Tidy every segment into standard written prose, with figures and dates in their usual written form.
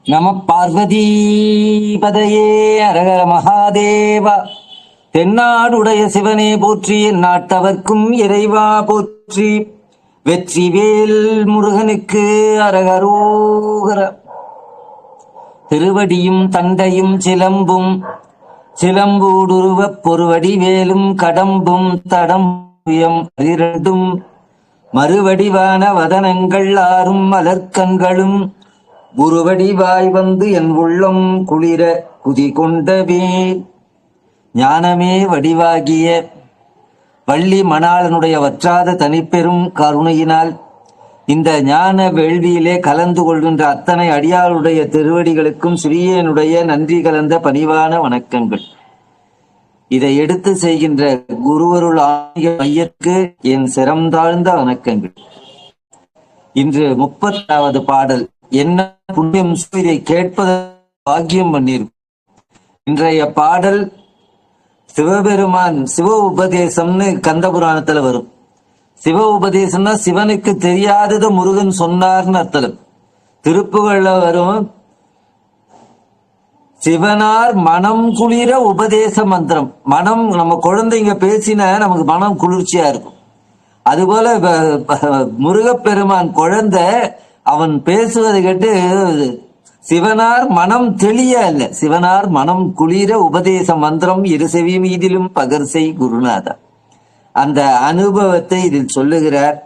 நம பார்வதீபதையே அரகர மகாதேவா. தென்னாடுடைய சிவனே போற்றி, நாட்டவர்க்கும் இறைவா போற்றி. வெற்றிவேல் முருகனுக்கு அரகரோகர. திருவடியும் தண்டையும் சிலம்பும் சிலம்பூடுருவப் பொருவடி வேலும் கடம்பும் தடம்புயம் இரண்டும் மறுவடிவான வதனங்கள் ஆறும் மலர்க்கண்களும் குருவடிவாய் வந்து என் உள்ளம் குளிர குதி கொண்டவே. ஞானமே வடிவாகிய வள்ளி மணாளனுடைய வற்றாத தனிப்பெரும் கருணையினால் இந்த ஞான வேள்வியிலே கலந்து கொள்கின்ற அத்தனை அடியாருடைய திருவடிகளுக்கும் சிறியனுடைய நன்றி கலந்த பணிவான வணக்கங்கள். இதை எடுத்து செய்கின்ற குருவருள் ஆகிய மையற்கு என் சிரம் தாழ்ந்த வணக்கங்கள். இன்று 30வது பாடல். என்ன புண்ணியம் இதை கேட்பத பாக்கியம் பண்ணியிருக்கும். இன்றைய பாடல் சிவபெருமான் சிவ உபதேசம்னு கந்த புராணத்துல வரும். சிவ உபதேசம்னா சிவனுக்கு தெரியாதது முருகன் சொன்னார்னு அர்த்தம். திருப்புகள்ல வரும் சிவனார் மனம் குளிர உபதேச மந்திரம். மனம், நம்ம குழந்தைங்க பேசினா நமக்கு மனம் குளிர்ச்சியா இருக்கும். அதுபோல முருகப்பெருமான் குழந்தை அவன் பேசுவதை கேட்டு சிவனார் மனம் தெளிய அல்ல, சிவனார் மனம் குளிர உபதேச மந்திரம் இருசெவி மீதிலும் பகர்சை குருநாதா. அந்த அனுபவத்தை இதில் சொல்லுகிறார்.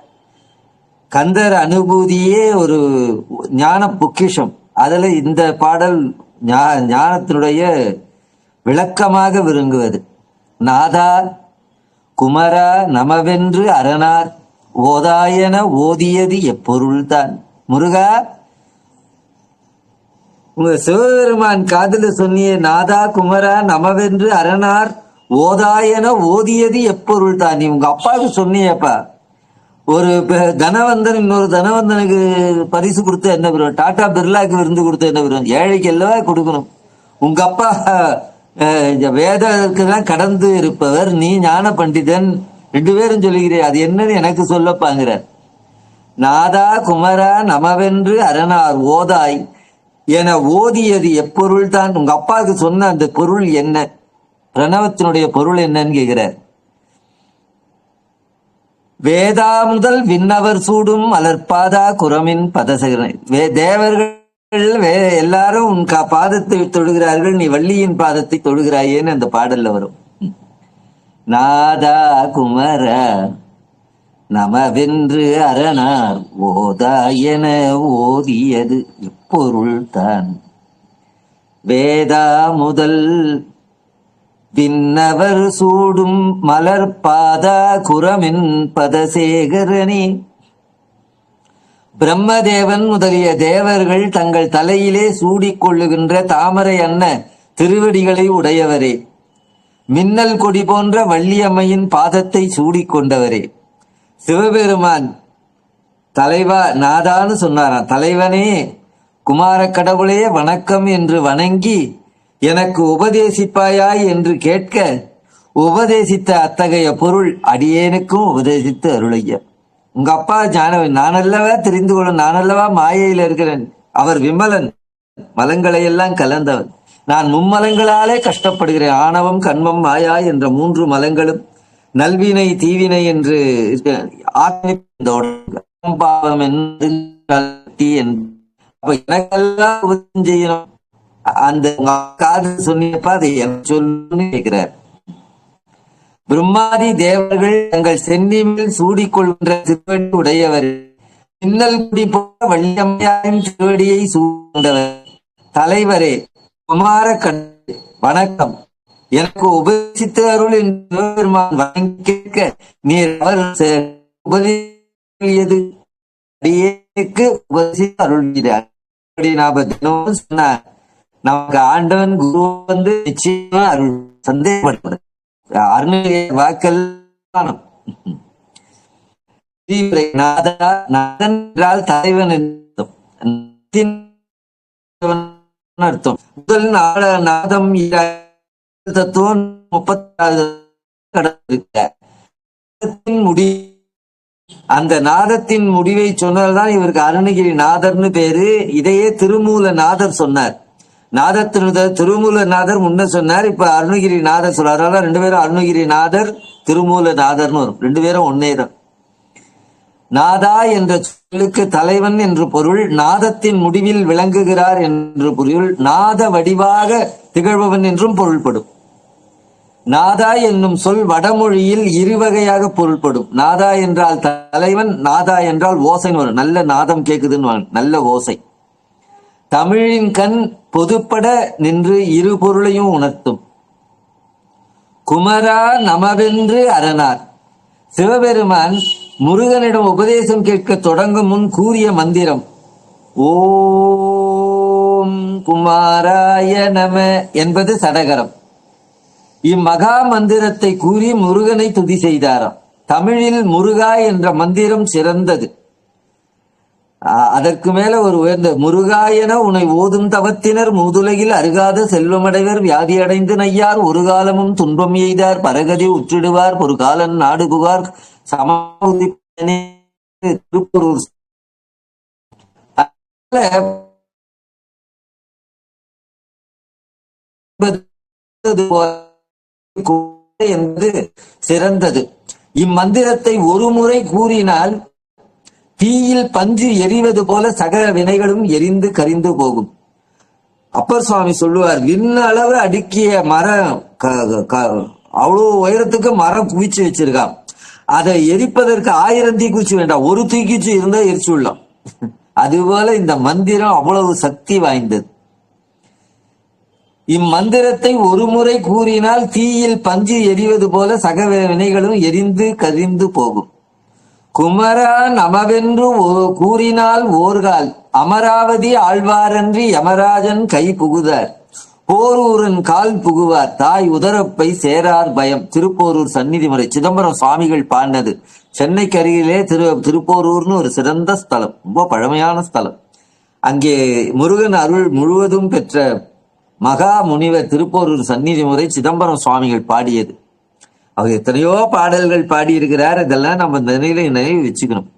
கந்தர் அனுபூதியே ஒரு ஞான பொக்கிஷம். அதுல இந்த பாடல் ஞானத்தினுடைய விளக்கமாக விரும்புவது. நாதா குமரா நமவென்று அரணார் ஓதாயன ஓதியது எப்பொருள்தான். முருகா, உங்க சிவபெருமான் காதல சொன்னிய நாதா குமரா நமவென்று அரணார் ஓதாயன ஓதியது எப்பொருள் தான். நீ உங்க அப்பாவுக்கு சொன்னியப்பா. ஒரு தனவந்தன் இன்னொரு தனவந்தனுக்கு பரிசு கொடுத்த என்ன பெறும்? டாடா பிர்லாக்கு விருந்து கொடுத்த என்ன பெறும்? ஏழைக்கு எல்லாம் கொடுக்கணும். உங்க அப்பா வேதத்துக்குதான் கடந்து இருப்பவர், நீ ஞான பண்டிதன், 2 பேரும் சொல்லுகிறேன். அது என்னன்னு எனக்கு சொல்லப்பாங்கிறார். நாதா குமரா நமவென்று அரணார் ஓதாய் என ஓதியது எப்பொருள் தான். உங்க அப்பாவுக்கு சொன்ன அந்த பொருள் என்ன? பிரணவத்தினுடைய பொருள் என்னன்னு கேட்கிறார். வேதா முதல் விண்ணவர் சூடும் மலர்பாதா குரமின் பதசகரனை. தேவர்கள் எல்லாரும் உன் பாதத்தை தொடுகிறார்கள், நீ வள்ளியின் பாதத்தை தொடுகிறாயேன்னு அந்த பாடல்ல வரும். நாதா குமரா நமவென்று அரணார் ஓதாயன ஓதியது எப்பொருள் தான். வேதா முதல் விண்ணவர் சூடும் மலர் பாதா குரமின் பதசேகரனே. பிரம்மதேவன் முதலிய தேவர்கள் தங்கள் தலையிலே சூடிக்கொள்ளுகின்ற தாமரை அன்ன திருவடிகளை உடையவரே. மின்னல் கொடி போன்ற வள்ளியம்மையின் பாதத்தை சூடிக்கொண்டவரே. சிவபெருமான் தலைவா நாதான்னு சொன்னாராம். தலைவனே குமார கடவுளே வணக்கம் என்று வணங்கி எனக்கு உபதேசிப்பாயாய் என்று கேட்க உபதேசித்த அத்தகைய பொருள் அடியேனுக்கும் உபதேசித்து அருளைய. உங்க அப்பா ஞானவன், நானல்லவா தெரிந்து கொள்ளும், நானல்லவா மாயையில் இருக்கிறேன். அவர் விமலன், மலங்களை எல்லாம் கலந்தவன். நான் மும்மலங்களாலே கஷ்டப்படுகிறேன். ஆணவம் கண்மம் மாயா என்ற 3 மலங்களும் நல்வினை தீவினை என்று பாவம் எனக்கெல்லாம் செய்யணும். அந்த காது சொன்னியப்பா அதை சொல்லு கேட்கிறார். பிரம்மாதி தேவர்கள் தங்கள் சென்னி மேல் சூடிக்கொள்கின்ற திருவடி உடையவர். மின்னல் குடி போல வள்ளியம்மையாரின் திருவடியை சூழ்ந்தவர். தலைவரே குமார கண்ணே வணக்கம், எனக்கு உபதேசித்த அருள் என்று பெருமான் வணங்கி கேட்க நீர் அவர் உபதேசியது அடியேனுக்கு உபதேசித்து அருள்கிறார். தினமும் சொன்னார். நமக்கு ஆண்டவன் குரு வந்து நிச்சயமா அருள், சந்தேகப்பட வாக்கெல்லாம். நாதன் என்றால் தலைவன் அர்த்தம். முதல் நாதம் தத்துவம் 36 முடி அந்த நாதத்தின் முடிவை சொன்னதுதான் இவருக்கு அருணகிரி நாதர்னு பேரு. இதையே திருமூல நாதர் சொன்னார். திருமூல நாதர் முன்ன சொன்னார், இப்ப அருணகிரி நாதர் சொல்றாரு. அதனால ரெண்டு பேரும் அருணகிரி நாதர் திருமூல நாதர்னு வரும். ரெண்டு பேரும் ஒன்னேதான். நாதா என்ற சொல்லுக்கு தலைவன் என்று பொருள், நாதத்தின் முடிவில் விளங்குகிறார் என்று பொருள், நாத வடிவாக திகழ்பவன் என்றும் பொருள்படும். நாதா என்னும் சொல் வடமொழியில் இருவகையாக பொருள்படும். நாதா என்றால் தலைவன், நாதா என்றால் ஓசைன்னு வரும். நல்ல நாதம் கேக்குதுன்னு நல்ல ஓசை. தமிழின் கண் பொதுப்பட நின்று இரு பொருளையும் உணர்த்தும். குமரா நமவென்று அரணார். சிவபெருமான் முருகனிடம் உபதேசம் கேட்க தொடங்கும் முன் கூறிய மந்திரம் ஓம் குமாராய நம என்பது சடகரம். இம்மகா மந்திரத்தை கூறி முருகனை துதி செய்தாராம். தமிழில் முருகா என்ற மந்திரம் சிறந்தது. அதற்கு மேல ஒரு உயர்ந்த முருகாயன உனை ஓதும் தவத்தினர் மூதுலகில் அருகாத செல்வமடைவர் வியாதியடைந்து நையார் ஒரு காலமும் துன்பம் எய்தார் பரகதி உற்றிடுவார் ஒரு காலன் நாடு புகார் சமாதி திருப்பூர் என்பது சிறந்தது. இம்மந்திரத்தை ஒரு முறை கூறினால் தீயில் பஞ்சு எரிவது போல சகல வினைகளும் எரிந்து கரிந்து போகும். அப்பர் சுவாமி சொல்லுவார், விண்ணளவு அடுக்கிய மரம், அவ்வளவு உயரத்துக்கு மரம் குவிச்சு வச்சிருக்கான். அதை எரிப்பதற்கு 1000 தீக்குச்சி வேண்டாம், ஒரு தீக்குச்சி இருந்தா எரிச்சு விடலாம். அதுபோல இந்த மந்திரம் அவ்வளவு சக்தி வாய்ந்தது. இம்மந்திரத்தை ஒரு முறை கூறினால் தீயில் பஞ்சு எரிவது போல சகல வினைகளும் எரிந்து கரிந்து போகும். குமரா நமவென்று கூறினால் ஓர்கால் அமராவதி ஆழ்வாரன்றி யமராஜன் கை புகுதார் போரூரன் கால் புகுவார் தாய் உதரப்பை சேரார் பயம். திருப்போரூர் சந்நிதி முறை சிதம்பரம் சுவாமிகள் பாடினது. சென்னைக்கு அருகிலே திருப்போரூர்னு ஒரு சிறந்த ஸ்தலம், ரொம்ப பழமையான ஸ்தலம். அங்கே முருகன் அருள் முழுவதும் பெற்ற மகா முனிவர் திருப்போரூர் சந்நிதி முறை சிதம்பரம் சுவாமிகள் பாடியது. அவர் எத்தனையோ பாடல்கள் பாடியிருக்கிறார். இதெல்லாம் நம்ம நினைவு வச்சுக்கணும்.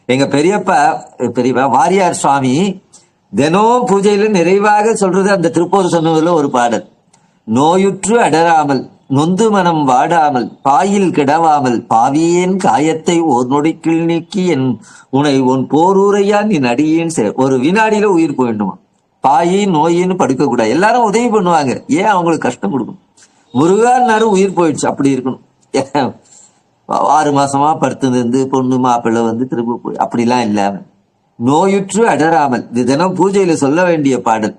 எங்க பெரியப்பா வாரியார் சுவாமி தினம் பூஜையில நிறைவாக சொல்றது அந்த திருப்போர் சொன்னதுல ஒரு பாடல். நோயுற்று அடராமல் நொந்து மனம் வாடாமல் பாயில் கிடவாமல் பாவியேன் காயத்தை ஓர் நொடிக்குள் நீக்கி உனை உன் போரூரையா நீ நடியேன். ஒரு வினாடியில உயிர் போயிடுமா. பாயி நோயின்னு படுக்க கூடாது. எல்லாரும் உதவி பண்ணுவாங்க, ஏன் அவங்களுக்கு கஷ்டம் கொடுக்கணும். முருகான்னாரும் உயிர் போயிடுச்சு, அப்படி இருக்கணும். 6 மாசமா படுத்து பொண்ணு மாப்பிள்ளை திரும்ப போய் அப்படிலாம் இல்லாம நோயுற்று அடராமல், இது தினம் பூஜையில சொல்ல வேண்டிய பாடல்.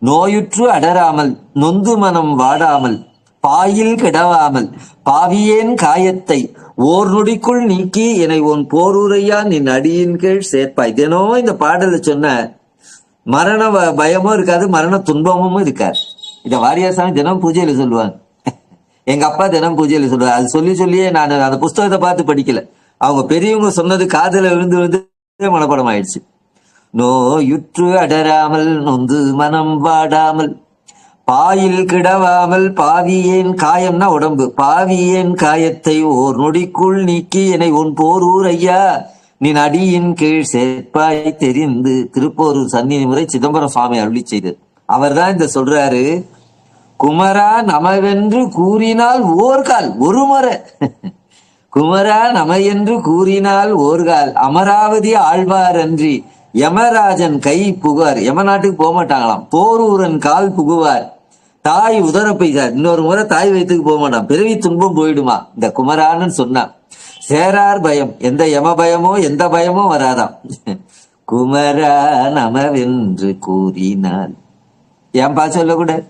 நோயுற்று அடராமல் நொந்து மனம் வாடாமல் பாயில் கிடவாமல் பாவியேன் காயத்தை ஓர் நொடிக்குள் நீக்கி என்னை உன் போரூரையா நின் அடியின் கீழ் சேர்ப்பாய். தினம் இந்த பாடலை சொன்ன மரண பயமும் இருக்காது, மரண துன்பமும் இருக்காது. இத வாரியார் சாமி தினம் பூஜையில சொல்லுவாங்க. எங்க அப்பா தினம் பூஜையில சொல்லுவாங்க. அது சொல்லி சொல்லியே நான் அந்த புஸ்தகத்தை பார்த்து படிக்கல, அவங்க பெரியவங்க சொன்னது காதுல விழுந்து மனப்படம் ஆயிடுச்சு. நோயுற்று அடராமல் நொந்து மனம் வாடாமல் பாயில் கிடவாமல் பாவியேன் காயம்னா உடம்பு, பாவியேன் காயத்தை ஓர் நொடிக்குள் நீக்கி என்னை உன் போரூர் ஐயா நீ அடியின் கீழ் சேர்ப்பாய் தெரிந்து. திருப்போரூர் சந்நிதி முறை சிதம்பரம் சுவாமி அருளி செய்தது. அவர் தான் இந்த சொல்றாரு, குமரா நமவென்று கூறினால் ஓர்கால், ஒரு முறை குமரா நமையென்று கூறினால் ஓர்கால் அமராவதி ஆழ்வார் அன்றி யமராஜன் கை புகார். யம நாட்டுக்கு போக மாட்டாங்களாம். போரூரன் கால் புகுவார் தாய் உதரப்பை. இன்னொரு முறை தாய் வயிற்றுக்கு போக மாட்டான், பிறவி துன்பம் போயிடுமா இந்த குமரான்னு சொன்னான். சேரார் பயம், எந்த யம பயமோ எந்த பயமோ வராதாம். குமரா நமவென்று கூறினால், ஏன்பா சொல்லக்கூடாது?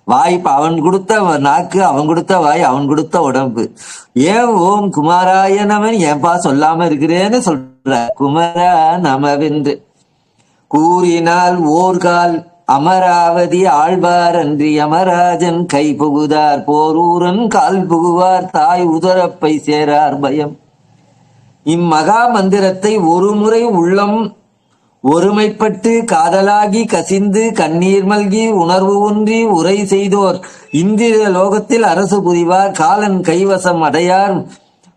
வாய் அவன் கொடுத்த நாக்கு, அவன் கொடுத்த வாய், அவன் கொடுத்த உடம்பு. ஏன் ஓம் குமாராய நமன் ஏன்பா சொல்லாம இருக்கிறேன்னு சொல்ற. குமரா நமவென்று கூறினால் ஓர்கால் அமராவதி ஆழ்வார் அன்றி யமராஜன் கை புகுதார் போரூரன் கால் புகுவார் தாய் உதரப்பை சேரார் பயம். இம்மகா மந்திரத்தை ஒரு முறை உள்ளம் ஒருமைப்பட்டு காதலாகி கசிந்து கண்ணீர் மல்கி உணர்வு ஒன்றி உரை செய்தோர் இந்திர லோகத்தில் அரசு புரிவார் காலன் கைவசம் அடையார்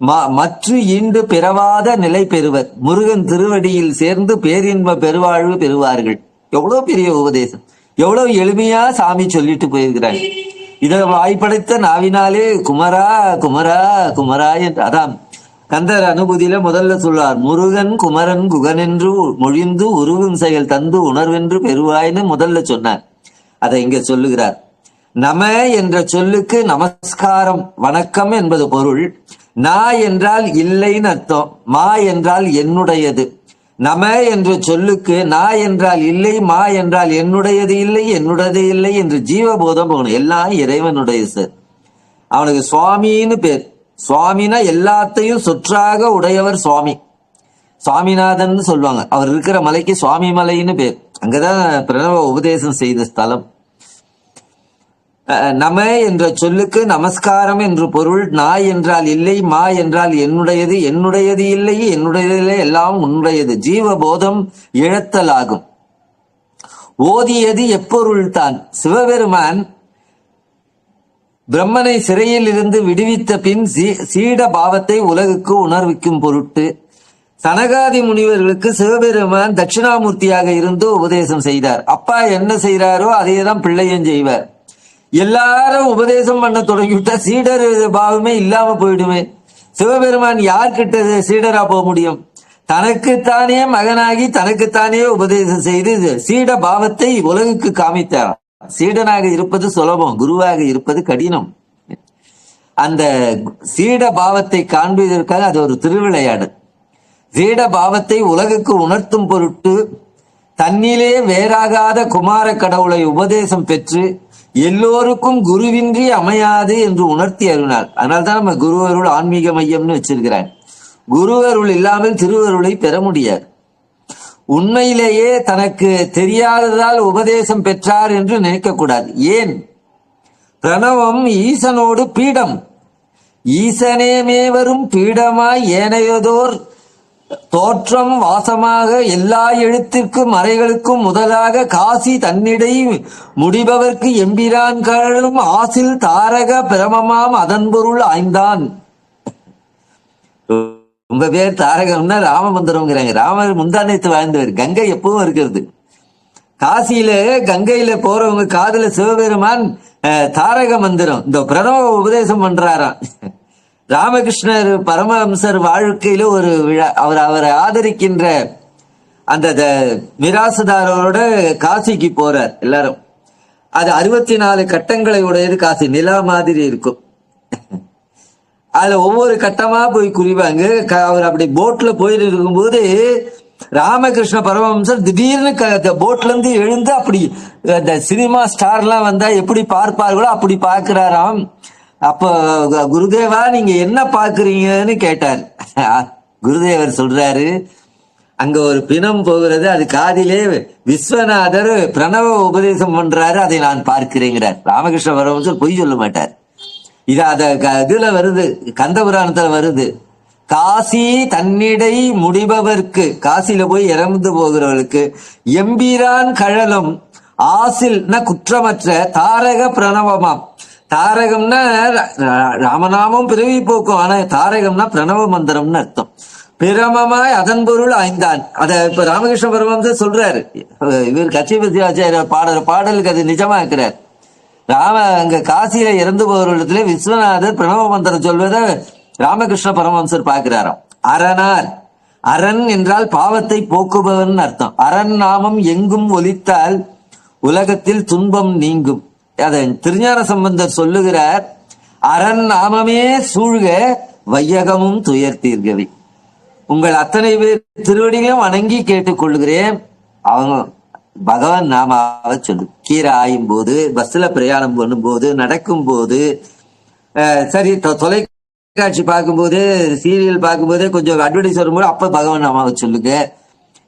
மற்ற ஈண்டு பிறவாத நிலை பெறுவர். முருகன் திருவடியில் சேர்ந்து பேரின்ப பெருவாழ்வு பெறுவார்கள். எவ்வளவு பெரிய உபதேசம், எவ்வளவு எளிமையா சாமி சொல்லிட்டு போயிருக்கிறாங்க. இதை வாய்ப்படைத்த நாவினாலே குமரா குமரா குமரா என்று. அதான் கந்தர் அனுபூதியில முதல்ல சொல்றார், முருகன் குமரன் குகனென்று மொழிந்து உருவும் செயல் தந்து உணர்வென்று பெறுவாய்னு முதல்ல சொன்னார். அதை இங்க சொல்லுகிறார். நம என்ற சொல்லுக்கு நமஸ்காரம் வணக்கம் என்பது பொருள். நா என்றால் இல்லைன்னு அர்த்தம், மா என்றால் என்னுடையது. நம என்ற சொல்லுக்கு நா என்றால் இல்லை, மா என்றால் என்னுடையது இல்லை, என்னுடையது இல்லை என்று ஜீவபோதம் போகணும். எல்லாம் இறைவனுடைய சார். அவனுக்கு சுவாமின்னு பேர். சுவாமினா எல்லாத்தையும் சொற்றாக உடையவர் சுவாமி. சுவாமிநாதன் சொல்லுவாங்க. அவர் இருக்கிற மலைக்கு சுவாமி மலைன்னு பேர். அங்கதான் பிரணவ உபதேசம் செய்த ஸ்தலம். நம என்ற சொல்லுக்கு நமஸ்காரம் என்று பொருள். நா என்றால் இல்லை, மா என்றால் என்னுடையது, என்னுடையது இல்லை, என்னுடையதில்லை, எல்லாம் உன்னுடையது. ஜீவபோதம் இழத்தலாகும். ஓதியது எப்பொருள் தான். சிவபெருமான் பிரம்மனை சிறையில் இருந்து விடுவித்த பின் சீட பாவத்தை உலகுக்கு உணர்விக்கும் பொருட்டு சனகாதி முனிவர்களுக்கு சிவபெருமான் தட்சிணாமூர்த்தியாக இருந்து உபதேசம் செய்தார். அப்பா என்ன செய்யறாரோ அதையேதான் பிள்ளையும் செய்வார். எல்லாரும் உபதேசம் பண்ண தொடங்கிவிட்டா சீடர் பாவமே இல்லாம போயிடுமே. சிவபெருமான் யார்கிட்ட சீடரா போக முடியும்? தனக்குத்தானே மகனாகி தனக்குத்தானே உபதேசம் செய்து சீட பாவத்தை உலகுக்கு காமித்தார். சீடனாக இருப்பது சுலபம், குருவாக இருப்பது கடினம். அந்த சீட பாவத்தை காண்பதற்காக அது ஒரு திருவிளையாடல். சீட பாவத்தை உலகுக்கு உணர்த்தும் பொருட்டு தன்னிலே வேறாகாத குமார கடவுளை உபதேசம் பெற்று எல்லோருக்கும் குருவின்றி அமையாது என்று உணர்த்தி அருளினார். அதனால்தான் நம்ம குருவருள் ஆன்மீக மையம்னு வச்சிருக்கிறாங்க. குருவருள் இல்லாமல் திருவருளை பெற முடியாது. உண்மையிலேயே தனக்கு தெரியாததால் உபதேசம் பெற்றார் என்று நினைக்க கூடாது. ஏன்? பிரணவம் ஈசனோடு பீடம். ஈசனேமே வரும் பீடமாய் ஏனையதோர் தோற்றம் வாசமாக எல்லா எழுத்திற்கும் மறைகளுக்கும் முதலாக காசி தன்னிடை முடிபவர்க்கு எம்பிரான்களும் ஆசில் தாரக பிரமமாம் அதன் பொருள் ஆய்ந்தான். ரொம்ப பேர் தாரகம்னா ராம மந்திரம்ங்கிறாங்க. ராமர் முந்தானத்து வாழ்ந்தவர். கங்கை எப்பவும் இருக்கிறது. காசியில கங்கையில போறவங்க காதுல சிவபெருமான் தாரக மந்திரம் இந்த பிரணவ உபதேசம் பண்றாராம். ராமகிருஷ்ணர் பரமஹம்சர் வாழ்க்கையில ஒரு விழா. அவரை ஆதரிக்கின்ற அந்த மிராசுதாரோட காசிக்கு போறார் எல்லாரும். அது 64 கட்டங்களை உடையது. காசி நிலா மாதிரி இருக்கும். அதுல ஒவ்வொரு கட்டமா போய் குறிவாங்க. அவர் அப்படி போட்ல போயிட்டு இருக்கும்போது ராமகிருஷ்ண பரமஹம்சர் திடீர்னு போட்ல இருந்து எழுந்து அப்படி இந்த சினிமா ஸ்டார்லாம் வந்தா எப்படி பார்ப்பார்களோ அப்படி பாக்குறாராம். அப்ப குருதேவா நீங்க என்ன பாக்குறீங்கன்னு கேட்டார். குருதேவர் சொல்றாரு, அங்க ஒரு பிணம் போகிறது, அது காதிலே விஸ்வநாதர் பிரணவ உபதேசம் பண்றாரு, அதை நான் பார்க்கிறேங்கிறார். ராமகிருஷ்ண பரமஹம்சர் பொய் சொல்ல மாட்டார். இது இதுல வருது, கந்தபுராணத்துல வருது. காசி தன்னிடை முடிபவர்க்கு, காசியில போய் இறந்து போகிறவர்களுக்கு எம்பிரான் கழலம் ஆசில்னா குற்றமற்ற தாரக பிரணவமாம். தாரகம்னா ராமநாமம் பிறவி போக்கும். ஆனா தாரகம்னா பிரணவ மந்திரம்னு அர்த்தம். பிரமமாய் அதன் பொருள் ஆய்ந்தான். அத இப்ப ராமகிருஷ்ண பரமஹம்சர் சொல்றாரு. இவர் கச்சிபதி ஆச்சாரியர் பாடலுக்கு அது நிஜமாக்குறார். அங்க காசியில இறந்து போகிறவர்களிடத்துல விஸ்வநாதர் பிரணவ மந்திரம் சொல்வதை ராமகிருஷ்ண பரமஹம்சர் பார்க்கிறாராம். அரணார், அரண் என்றால் பாவத்தை போக்குபவன் அர்த்தம். அரண் நாமம் எங்கும் ஒலித்தால் உலகத்தில் துன்பம் நீங்கும். அதை திருஞான சம்பந்தர் சொல்லுகிறார். அரண் நாமமே சூழ்க வையகமும் துயர் தீர்கவே. உங்கள் அத்தனை பேர் திருவடிகளையும் வணங்கி கேட்டுக்கொள்கிறேன். அவங்க பகவான் நாமாவை சொல்லு. கீரை ஆயும் போது, பஸ்ல பிரயாணம் பண்ணும் போது, நடக்கும் போது, சரி தொலைக்காட்சி பார்க்கும்போது, சீரியல் பார்க்கும்போது, கொஞ்சம் அட்வர்டைஸ் வரும்போது அப்ப பகவான் நாமாவை சொல்லுங்க.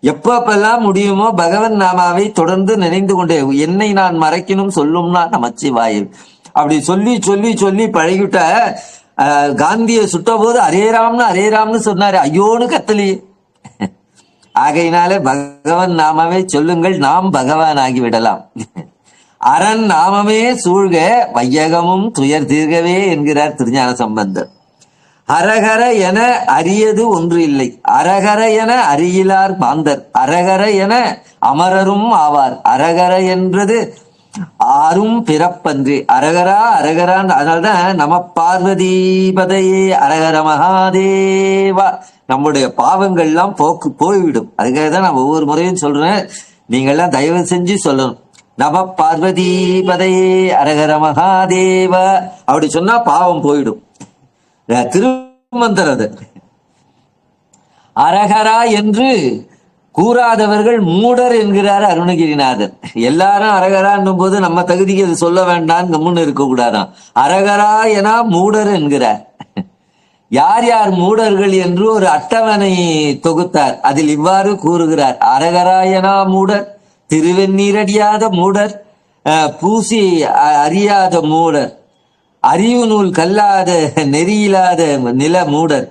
எப்பப்பெல்லாம் முடியுமோ பகவன் நாமாவை தொடர்ந்து நினைந்து கொண்டே. என்னை நான் மறைக்கணும் சொல்லும்னா நமச்சிவாயில். அப்படி சொல்லி சொல்லி சொல்லி பழகிட்ட. காந்திய சுட்ட போது அரேராம்னு சொன்னாரு, ஐயோன்னு கத்தலி. ஆகையினால பகவன் நாமாவே சொல்லுங்கள், நாம் பகவான் ஆகிவிடலாம். அரண் நாமமே சூழ்க வையகமும் துயர் தீர்கவே என்கிறார் திருஞான சம்பந்தர். அரகர என அரியது ஒன்று இல்லை. அரகர என அறியிலார் மாந்தர். அரகர என அமரரும் ஆவார். அரகர என்றது ஆரும் பிறப்பன்று. அரகரா அரகரான். அதனால்தான் நம பார்வதீபதையே அரகர மகாதேவா. நம்முடைய பாவங்கள்லாம் போய்விடும். அதுக்காக தான் நான் ஒவ்வொரு முறையும் சொல்றேன். நீங்கள்லாம் தயவு செஞ்சு சொல்லணும். நம பார்வதீபதையே அரகர மகாதேவா. அப்படி சொன்னா பாவம் போயிடும். திருமந்தர் அது. அரகரா என்று கூறாதவர்கள் மூடர் என்கிறார் அருணகிரிநாதர். எல்லாரும் அரகரான்னும் போது நம்ம தகுதிக்கு அது சொல்ல வேண்டாம், கம்முன்னு இருக்க கூடாதான். அரகரா என மூடர் என்கிறார். யார் யார் மூடர்கள் என்று ஒரு அட்டவணை தொகுத்தார். அதில் இவ்வாறு கூறுகிறார். அரகராயனா மூடர், திருவெண்ணீரடியாத மூடர், பூசி அறியாத மூடர், அறிவு நூல் கல்லாத நெறியில்லாத நில மூடர்,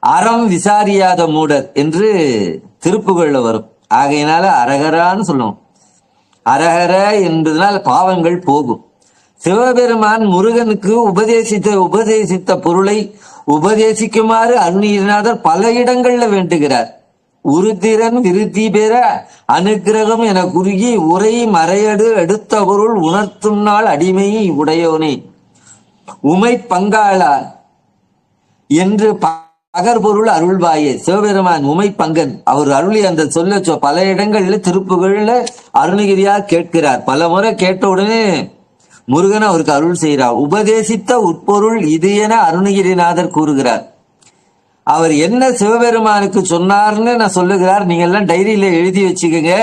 அறம் விசாரியாத மூடர் என்று திருப்புகள்ல வரும். ஆகையினால அரகரான்னு சொல்லுவோம். அரகர என்பதனால் பாவங்கள் போகும். சிவபெருமான் முருகனுக்கு உபதேசித்த பொருளை உபதேசிக்குமாறு அருணகிரிநாதர் பல இடங்கள்ல வேண்டுகிறார். உருத்திரன் விருத்தி பெற அனுக்கிரகம் என குறுகி உரை மறையடு எடுத்த பொருள் உணர்த்தும் நாள் அடிமை உடையோனே உமை பங்காளா என்று பகர்பொருள் அருள்வாயே. சிவபெருமான் உமை பங்கன். அவர் அருளி அந்த சொல்ல பல இடங்கள்ல திருப்புகள்ல அருணகிரியார் கேட்கிறார். பல முறை கேட்ட உடனே முருகன் அவருக்கு அருள் செய்கிறார். உபதேசித்த உட்பொருள் இது என அருணகிரிநாதர் கூறுகிறார். அவர் என்ன சிவபெருமானுக்கு சொன்னார்னு நான் சொல்லுகிறார். நீங்க எல்லாம் டைரியில எழுதி வச்சுக்கோங்க,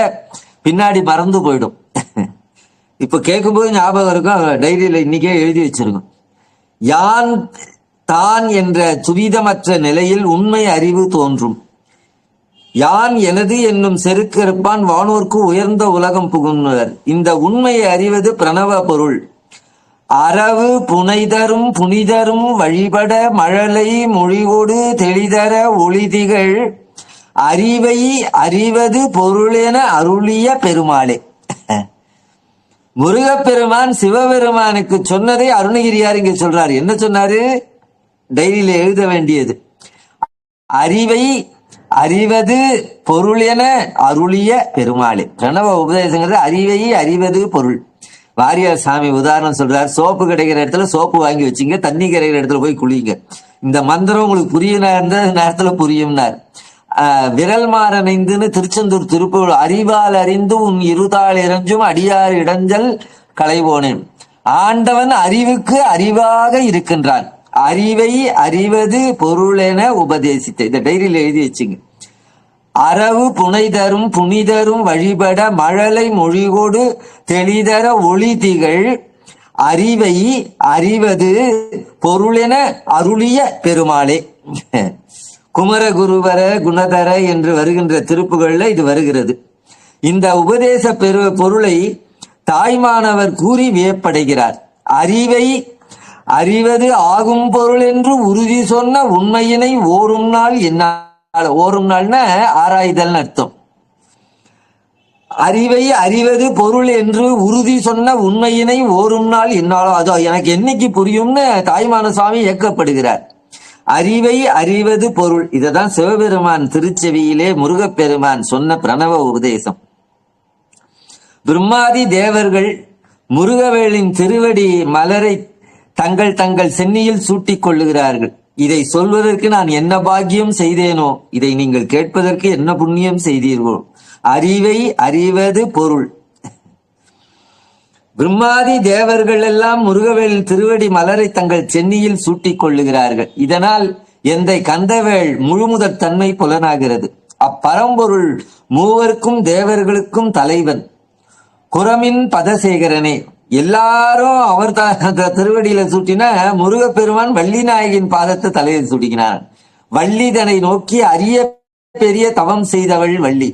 பின்னாடி மறந்து போயிடும். இப்ப கேட்கும்போது ஞாபகம் இருக்கும். டைரியில இன்னைக்கே எழுதி வச்சிருக்கும். யான் தான் என்ற துரிதமற்ற நிலையில் உண்மை அறிவு தோன்றும். யான் எனது என்னும் செருக்கிருப்பான் வானோர்க்கு உயர்ந்த உலகம் புகுன்னர். இந்த உண்மையை அறிவது பிரணவ பொருள். அரவு புனைதரும் புனிதரும் வழிபட மழலை மொழிவோடு தெளிதர ஒளிதிகள் அறிவை அறிவது பொருளென அருளிய பெருமாளே. முருகப்பெருமான் சிவபெருமானுக்கு சொன்னதை அருணகிரியார் இங்க சொல்றாரு. என்ன சொன்னாரு? டைரியில எழுத வேண்டியது. அறிவை அறிவது பொருள் என அருளிய பெருமாளே. பிரணவ உபதேசங்கிறது அறிவை அறிவது பொருள். வாரியார் சாமி உதாரணம் சொல்றார். சோப்பு கிடைக்கிற இடத்துல சோப்பு வாங்கி வச்சுங்க, தண்ணி கிடைக்கிற இடத்துல போய் குளிங்க. இந்த மந்திரம் உங்களுக்கு புரியுனா இருந்த நேரத்துல புரியும்னார். விரல் மாறனைந்துன்னு திருச்செந்தூர் திருப்பூர். அறிவால் அறிந்து உன் இருதாள் இறஞ்சும் அடியார் இடஞ்சல் களைவோனேன். ஆண்டவன் அறிவுக்கு அறிவாக இருக்கின்றான். அறிவை அறிவது பொருள் என உபதேசித்த. இந்த டைரியில் எழுதி வச்சுங்க. அரவு புனைதரும் புனிதரும் வழிபட மழலை மொழிகோடு தெளிதர ஒளி திகழ் அறிவை அறிவது பொருள் என அருளிய பெருமாளே. குமரகுருவர குணதர என்று வருகின்ற திருப்புகள்ல இது வருகிறது. இந்த உபதேச பொருளை தாய்மானவர் கூறி வியப்படைகிறார். அறிவை அறிவது ஆகும் பொருள் என்று உறுதி சொன்ன உண்மையினை ஓரும் நாள் என்னால். ஓரும் நாள்னா ஆராய்தல் அர்த்தம். அறிவை அறிவது பொருள் என்று உறுதி சொன்ன உண்மையினை ஓரும் நாள் என்னாலும் அதோ எனக்கு என்னைக்கு புரியும்னு தாய்மான சுவாமி இயக்கப்படுகிறார். அறிவை அறிவது பொருள். இததான் சிவபெருமான் திருச்செவியிலே முருகப்பெருமான் சொன்ன பிரணவ உபதேசம். பிரம்மாதி தேவர்கள் முருகவேளின் திருவடி மலரை தங்கள் தங்கள் சென்னியில் சூட்டிக் கொள்ளுகிறார்கள். இதை சொல்வதற்கு நான் என்ன பாக்கியம் செய்தேனோ, இதை நீங்கள் கேட்பதற்கு என்ன புண்ணியம் செய்தீர்களோ. அறிவை அறிவது பொருள். பிரம்மாதி தேவர்கள் எல்லாம் முருகவேல் திருவடி மலரை தங்கள் சென்னியில் சூட்டிக் கொள்ளுகிறார்கள். இதனால் எந்தை கந்தவேள் முழுமுதற் தன்மை புலனாகிறது. அப்பரம்பொருள் மூவருக்கும் தேவர்களுக்கும் தலைவன். குரமின் பதசேகரனே. எல்லாரும் அவர் திருவடியில சூட்டினா முருகப்பெருமான் வள்ளி நாயகின் பாதத்தை தலையில் சூட்டினான். வள்ளிதனை நோக்கி அரிய பெரிய தவம் செய்தவள் வள்ளி.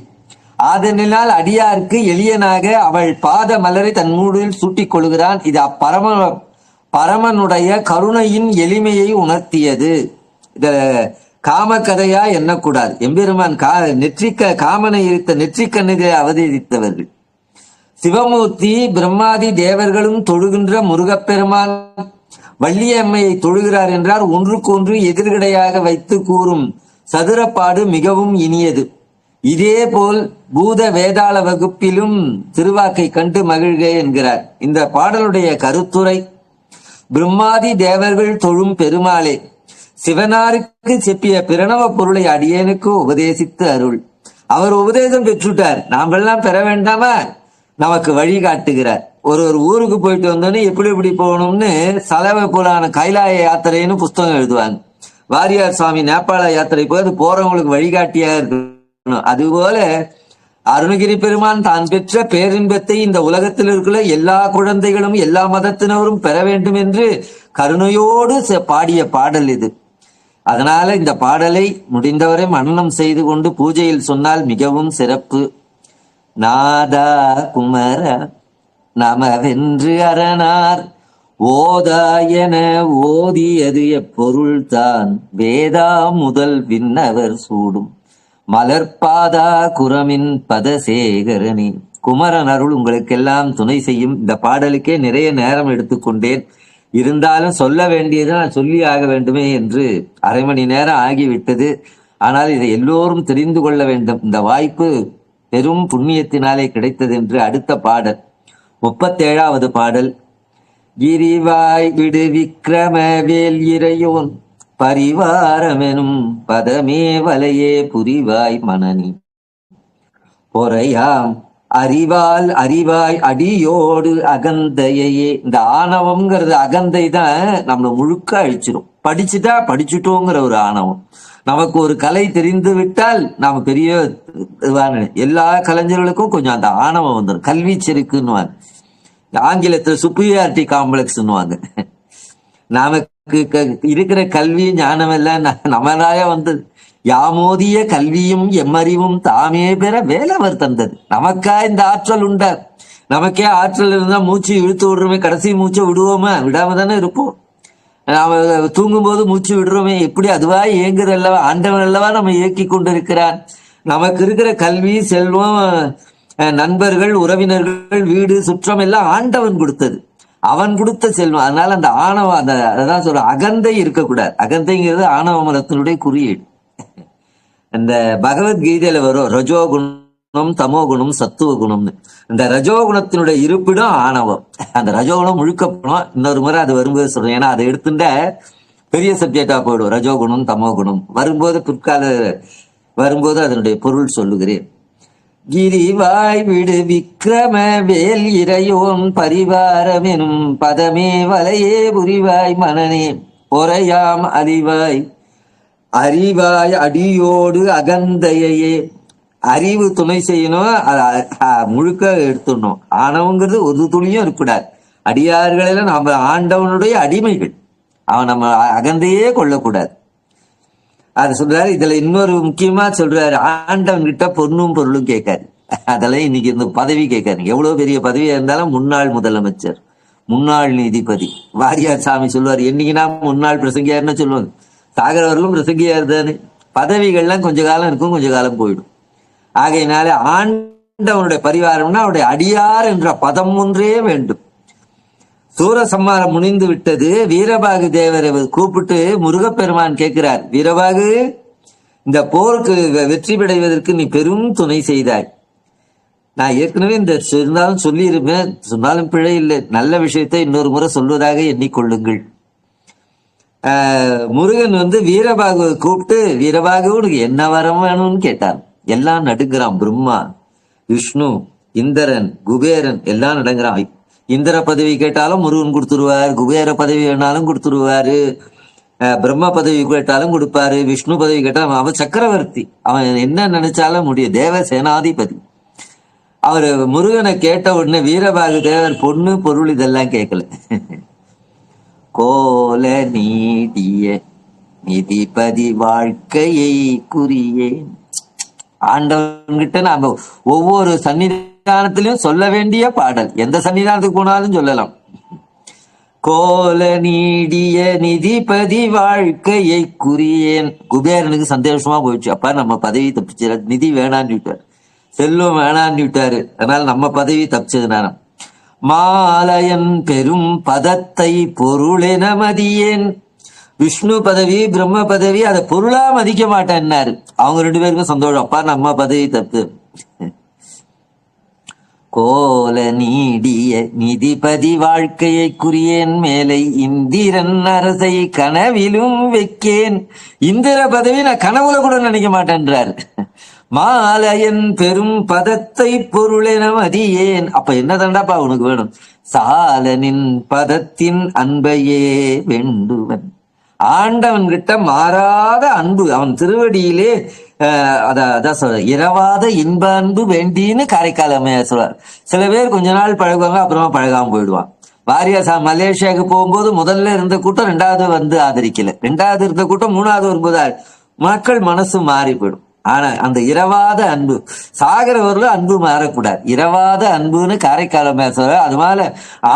ஆதனால் அடியாருக்கு எளியனாக அவள் பாத மலரை தன் மூடில் சூட்டிக் கொள்கிறான். இது பரமனுடைய கருணையின் எளிமையை உணர்த்தியது. இத காமக்கதையா எண்ணக்கூடாது. எம்பெருமான் காமனை இருத்த நெற்றிக்கண்ணிலே அவதரித்தவர்கள். சிவமூர்த்தி பிரம்மாதி தேவர்களும் தொழுகின்ற முருகப்பெருமான் வள்ளியம்மையை தொழுகிறார் என்றால் ஒன்றுக்கொன்று எதிர்கடையாக வைத்து கூறும் சதுரப்பாடு மிகவும் இனியது. இதேபோல் பூத வேதாள வகுப்பிலும் திருவாக்கை கண்டு மகிழ்க என்கிறார். இந்த பாடலுடைய கருத்துரை: பிரம்மாதி தேவர்கள் தொழும் பெருமாளே, சிவனாருக்கு செப்பிய பிரணவ பொருளை அடியேனுக்கு உபதேசித்து அருள். அவர் உபதேசம் பெற்றுட்டார், நாமெல்லாம் பெற வேண்டாமா? நமக்கு வழி காட்டுகிறார். ஒரு ஊருக்கு போயிட்டு வந்தோன்னே எப்படி போகணும்னு சலவ புராண கைலாய யாத்திரைன்னு புஸ்தகம் எழுதுவாங்க. வாரியார் சுவாமி நேபாள யாத்திரை போய் அது போறவங்களுக்கு வழிகாட்டியா இருக்கணும். அதுபோல அருணகிரி பெருமான் தான் பெற்ற பேரின்பத்தை இந்த உலகத்தில் இருக்கிற எல்லா குழந்தைகளும் எல்லா மதத்தினரும் பெற வேண்டும் என்று கருணையோடு பாடிய பாடல் இது. அதனால இந்த பாடலை முடிந்தவரை மனனம் செய்து கொண்டு பூஜையில் சொன்னால் மிகவும் சிறப்பு. நாதா குமர நமவென்று அரணார் ஓதாயன ஓதியது எப்பொருள்தான் வேதா முதல் விண்ணவர் சூடும் மலர்பாதா குரமின் பதசேகரணி. குமரன் அருள் உங்களுக்கெல்லாம் துணை செய்யும். இந்த பாடலுக்கே நிறைய நேரம் எடுத்துக்கொண்டேன். இருந்தாலும் சொல்ல வேண்டியது நான் சொல்லி ஆக வேண்டுமே என்று அரை மணி நேரம் ஆகிவிட்டது. ஆனால் இதை எல்லோரும் தெரிந்து கொள்ள வேண்டும். இந்த வாய்ப்பு பெரும் புண்ணியத்தினாலே கிடைத்தது என்று அடுத்த பாடல் 37வது பாடல். கிரிவாய் விடு விக்ரம வேல் இறையோன் பரிவாரமெனும் பதமே வலையே புரிவாய் மனநி பொறையாம் அறிவால் அறிவாய் அடியோடு அகந்தையே. இந்த ஆணவம்ங்கிறது அகந்தை தான் நம்மளை முழுக்க அழிச்சிடும். படிச்சுட்டா படிச்சுட்டோங்கிற ஒரு ஆணவம். நமக்கு ஒரு கலை தெரிந்து விட்டால் நாம பெரிய எல்லா கலைஞர்களுக்கும் கொஞ்சம் அந்த ஆணவம் வந்துடும். கல்வி செருக்குன்னு ஆங்கிலத்துல சுப்பீரியாரிட்டி காம்ப்ளெக்ஸ்ன்னுவாங்க. நமக்கு இருக்கிற கல்வி ஞானம் எல்லாம் நம்மளாய வந்தது. யாமோதிய கல்வியும் எம்மறிவும் தாமே பெற வேலவர் தந்தது. நமக்கா இந்த ஆற்றல் உண்டா? நமக்கே ஆற்றல் இருந்தா மூச்சு இழுத்து விடுறோமே, கடைசி மூச்சை விடுவோமா? விடாம தானே இருப்போம். நாம தூங்கும் போது மூச்சு விடுறோமே, எப்படி அதுவா இயங்குற அல்லவா? ஆண்டவன் அல்லவா நம்ம இயக்கி கொண்டிருக்கிறான். நமக்கு இருக்கிற கல்வி, செல்வம், நண்பர்கள், உறவினர்கள், வீடு, சுற்றம் எல்லாம் ஆண்டவன் கொடுத்தது. அவன் கொடுத்த செல்வம். அதனால அந்த ஆணவம், அதான் சொல்ற அகந்தை இருக்கக்கூடாது. அகந்தைங்கிறது ஆணவ மதத்தினுடைய குறியீடு. இந்த பகவத்கீதையில வரும் ரஜோகுணம், தமோகுணம், சத்துவ குணம்னு. இந்த ரஜோகுணத்தினுடைய இருப்பிடம் ஆணவம். அந்த ரஜோகுணம் முழுக்க போனோம். இன்னொரு முறை அது வரும்போது சொல்றேன். ஏன்னா அதை எடுத்துட்ட பெரிய சப்ஜெக்டா போயிடும். ரஜோகுணம் தமோகுணம் வரும்போது, பிற்கால வரும்போது அதனுடைய பொருள் சொல்லுகிறேன். கிரிவாய் விடு விக்ரம வேல் இறையோன் பரிவாரமெனும் பதமே வலையே புரிவாய் மனநே பொறையாம் அறிவாய் அறிவாய் அடியோடு அகந்தையே. அறிவு துணை செய்யணும், முழுக்க எடுத்துடணும். ஆணவங்கிறது ஒரு துளியும் இருக்கக்கூடாது. அடியார்களெல்லாம் நம்ம ஆண்டவனுடைய அடிமைகள். அவன் நம்ம அகந்தையே கொள்ளக்கூடாது. அது சொல்றாரு. இதுல இன்னொரு முக்கியமா சொல்றாரு, ஆண்டவன் கிட்ட பொண்ணும் பொருளும் கேட்காரு. அதெல்லாம் இன்னைக்கு இந்த பதவி கேட்காரு. எவ்வளவு பெரிய பதவியா இருந்தாலும் முன்னாள் முதலமைச்சர், முன்னாள் நீதிபதி, வாரியார் சாமி சொல்லுவார். என்னைக்குன்னா முன்னாள் பிரசங்கியார்னு சொல்லுவாங்க. சாகரவர்களும் பிரசங்கியார் தானே. பதவிகள்லாம் கொஞ்ச காலம் இருக்கும், கொஞ்ச காலம் போயிடும். ஆகையினால ஆண்டவனுடைய பரிவாரம்னா அவருடைய அடியார் என்ற பதம் ஒன்றே வேண்டும். சூரசம்மாரம் முடிந்து விட்டது. வீரபாகு தேவரை கூப்பிட்டு முருகப்பெருமான் கேட்கிறார், வீரபாகு, இந்த போருக்கு வெற்றி பெறுவதற்கு நீ பெரும் துணை செய்தாய். நான் ஏற்கனவே இந்த இருந்தாலும் சொல்லியிருப்பேன், சொன்னாலும் பிழை இல்லை. நல்ல விஷயத்தை இன்னொரு முறை சொல்வதாக எண்ணிக்கொள்ளுங்கள். முருகன் வீரபாகு கூப்பிட்டு, வீரபாகு உனக்கு என்ன வரம் வேணும்னு கேட்டார். எல்லாம் நடுங்கிறான். பிரம்மா, விஷ்ணு, இந்திரன், குபேரன் எல்லாம் நடுங்கிறான். இந்திர பதவி கேட்டாலும் முருகன் கொடுத்துருவார், குபேர பதவி வேணாலும் கொடுத்துருவாரு, பிரம்ம பதவி கேட்டாலும் கொடுப்பாரு, விஷ்ணு பதவி கேட்டாலும். அவன் சக்கரவர்த்தி, அவன் என்ன நினைச்சாலும் முடியும், தேவ சேனாதிபதி. அவரு முருகனை கேட்ட உடனே வீரபாகு தேவர் பொண்ணு பொருள் இதெல்லாம் கேட்கல. கோல நீடிய நிதிபதி வாழ்க்கையை குறியேன். ஆண்டவன்கிட்ட நாம ஒவ்வொரு சன்னிதானத்திலையும் சொல்ல வேண்டிய பாடல். எந்த சன்னிதானத்துக்கு போனாலும் சொல்லலாம். கோல நீடிய நிதிபதி வாழ்க்கையை குறியேன். குபேரனுக்கு சந்தோஷமா போயிடுச்சு. அப்ப நம்ம பதவி தப்பிச்சு, நிதி வேணான்னு விட்டாரு, செல்வம் வேணான்னு விட்டாரு. அதனால நம்ம பதவி தப்பிச்சதுனால மாலயன் பெரும் பதத்தை பொருளென மதியேன். விஷ்ணு பதவி பிரம்ம பதவி அதை பொருளா மதிக்க மாட்டேன்னாரு. அவங்க 2 பேருக்கும் சந்தோஷம், அப்பா நம்ம பதவி தப்பு. கோல நீடிய நிதிபதி வாழ்க்கையை குறியேன் மேலை இந்திரன் அரசை கனவிலும் வைக்கேன். இந்திர பதவி நான் கனவுல கூட நினைக்க மாட்டேன்றார். மாலயன் பெரும் பதத்தை பொருளென மதியேன். அப்ப என்ன தண்டாப்பா உனக்கு வேணும்? சாலனின் பதத்தின் அன்பையே வேண்டுவன். ஆண்டவன் கிட்ட மாறாத அன்பு, அவன் திருவடியிலே அதான் சொல்ற, இரவாத இன்ப அன்பு வேண்டின்னு காரைக்கால் அம்மையார் சொல்றார். சில பேர் கொஞ்ச நாள் பழகுவாங்க, அப்புறமா பழகாம போயிடுவான். வாரியா மலேசியாவுக்கு போகும்போது முதல்ல இருந்த கூட்டம் 2வது வந்து ஆதரிக்கல, 2வது இருந்த கூட்டம் 3வது வரும்போது மக்கள் மனசு மாறி போயிடும். ஆனா அந்த இரவாத அன்பு, சாகரவர்ல அன்பு மாறக்கூடாது. இரவாத அன்புன்னு காரைக்கால் அம்மையார் சொல்றார். அது மாதிரி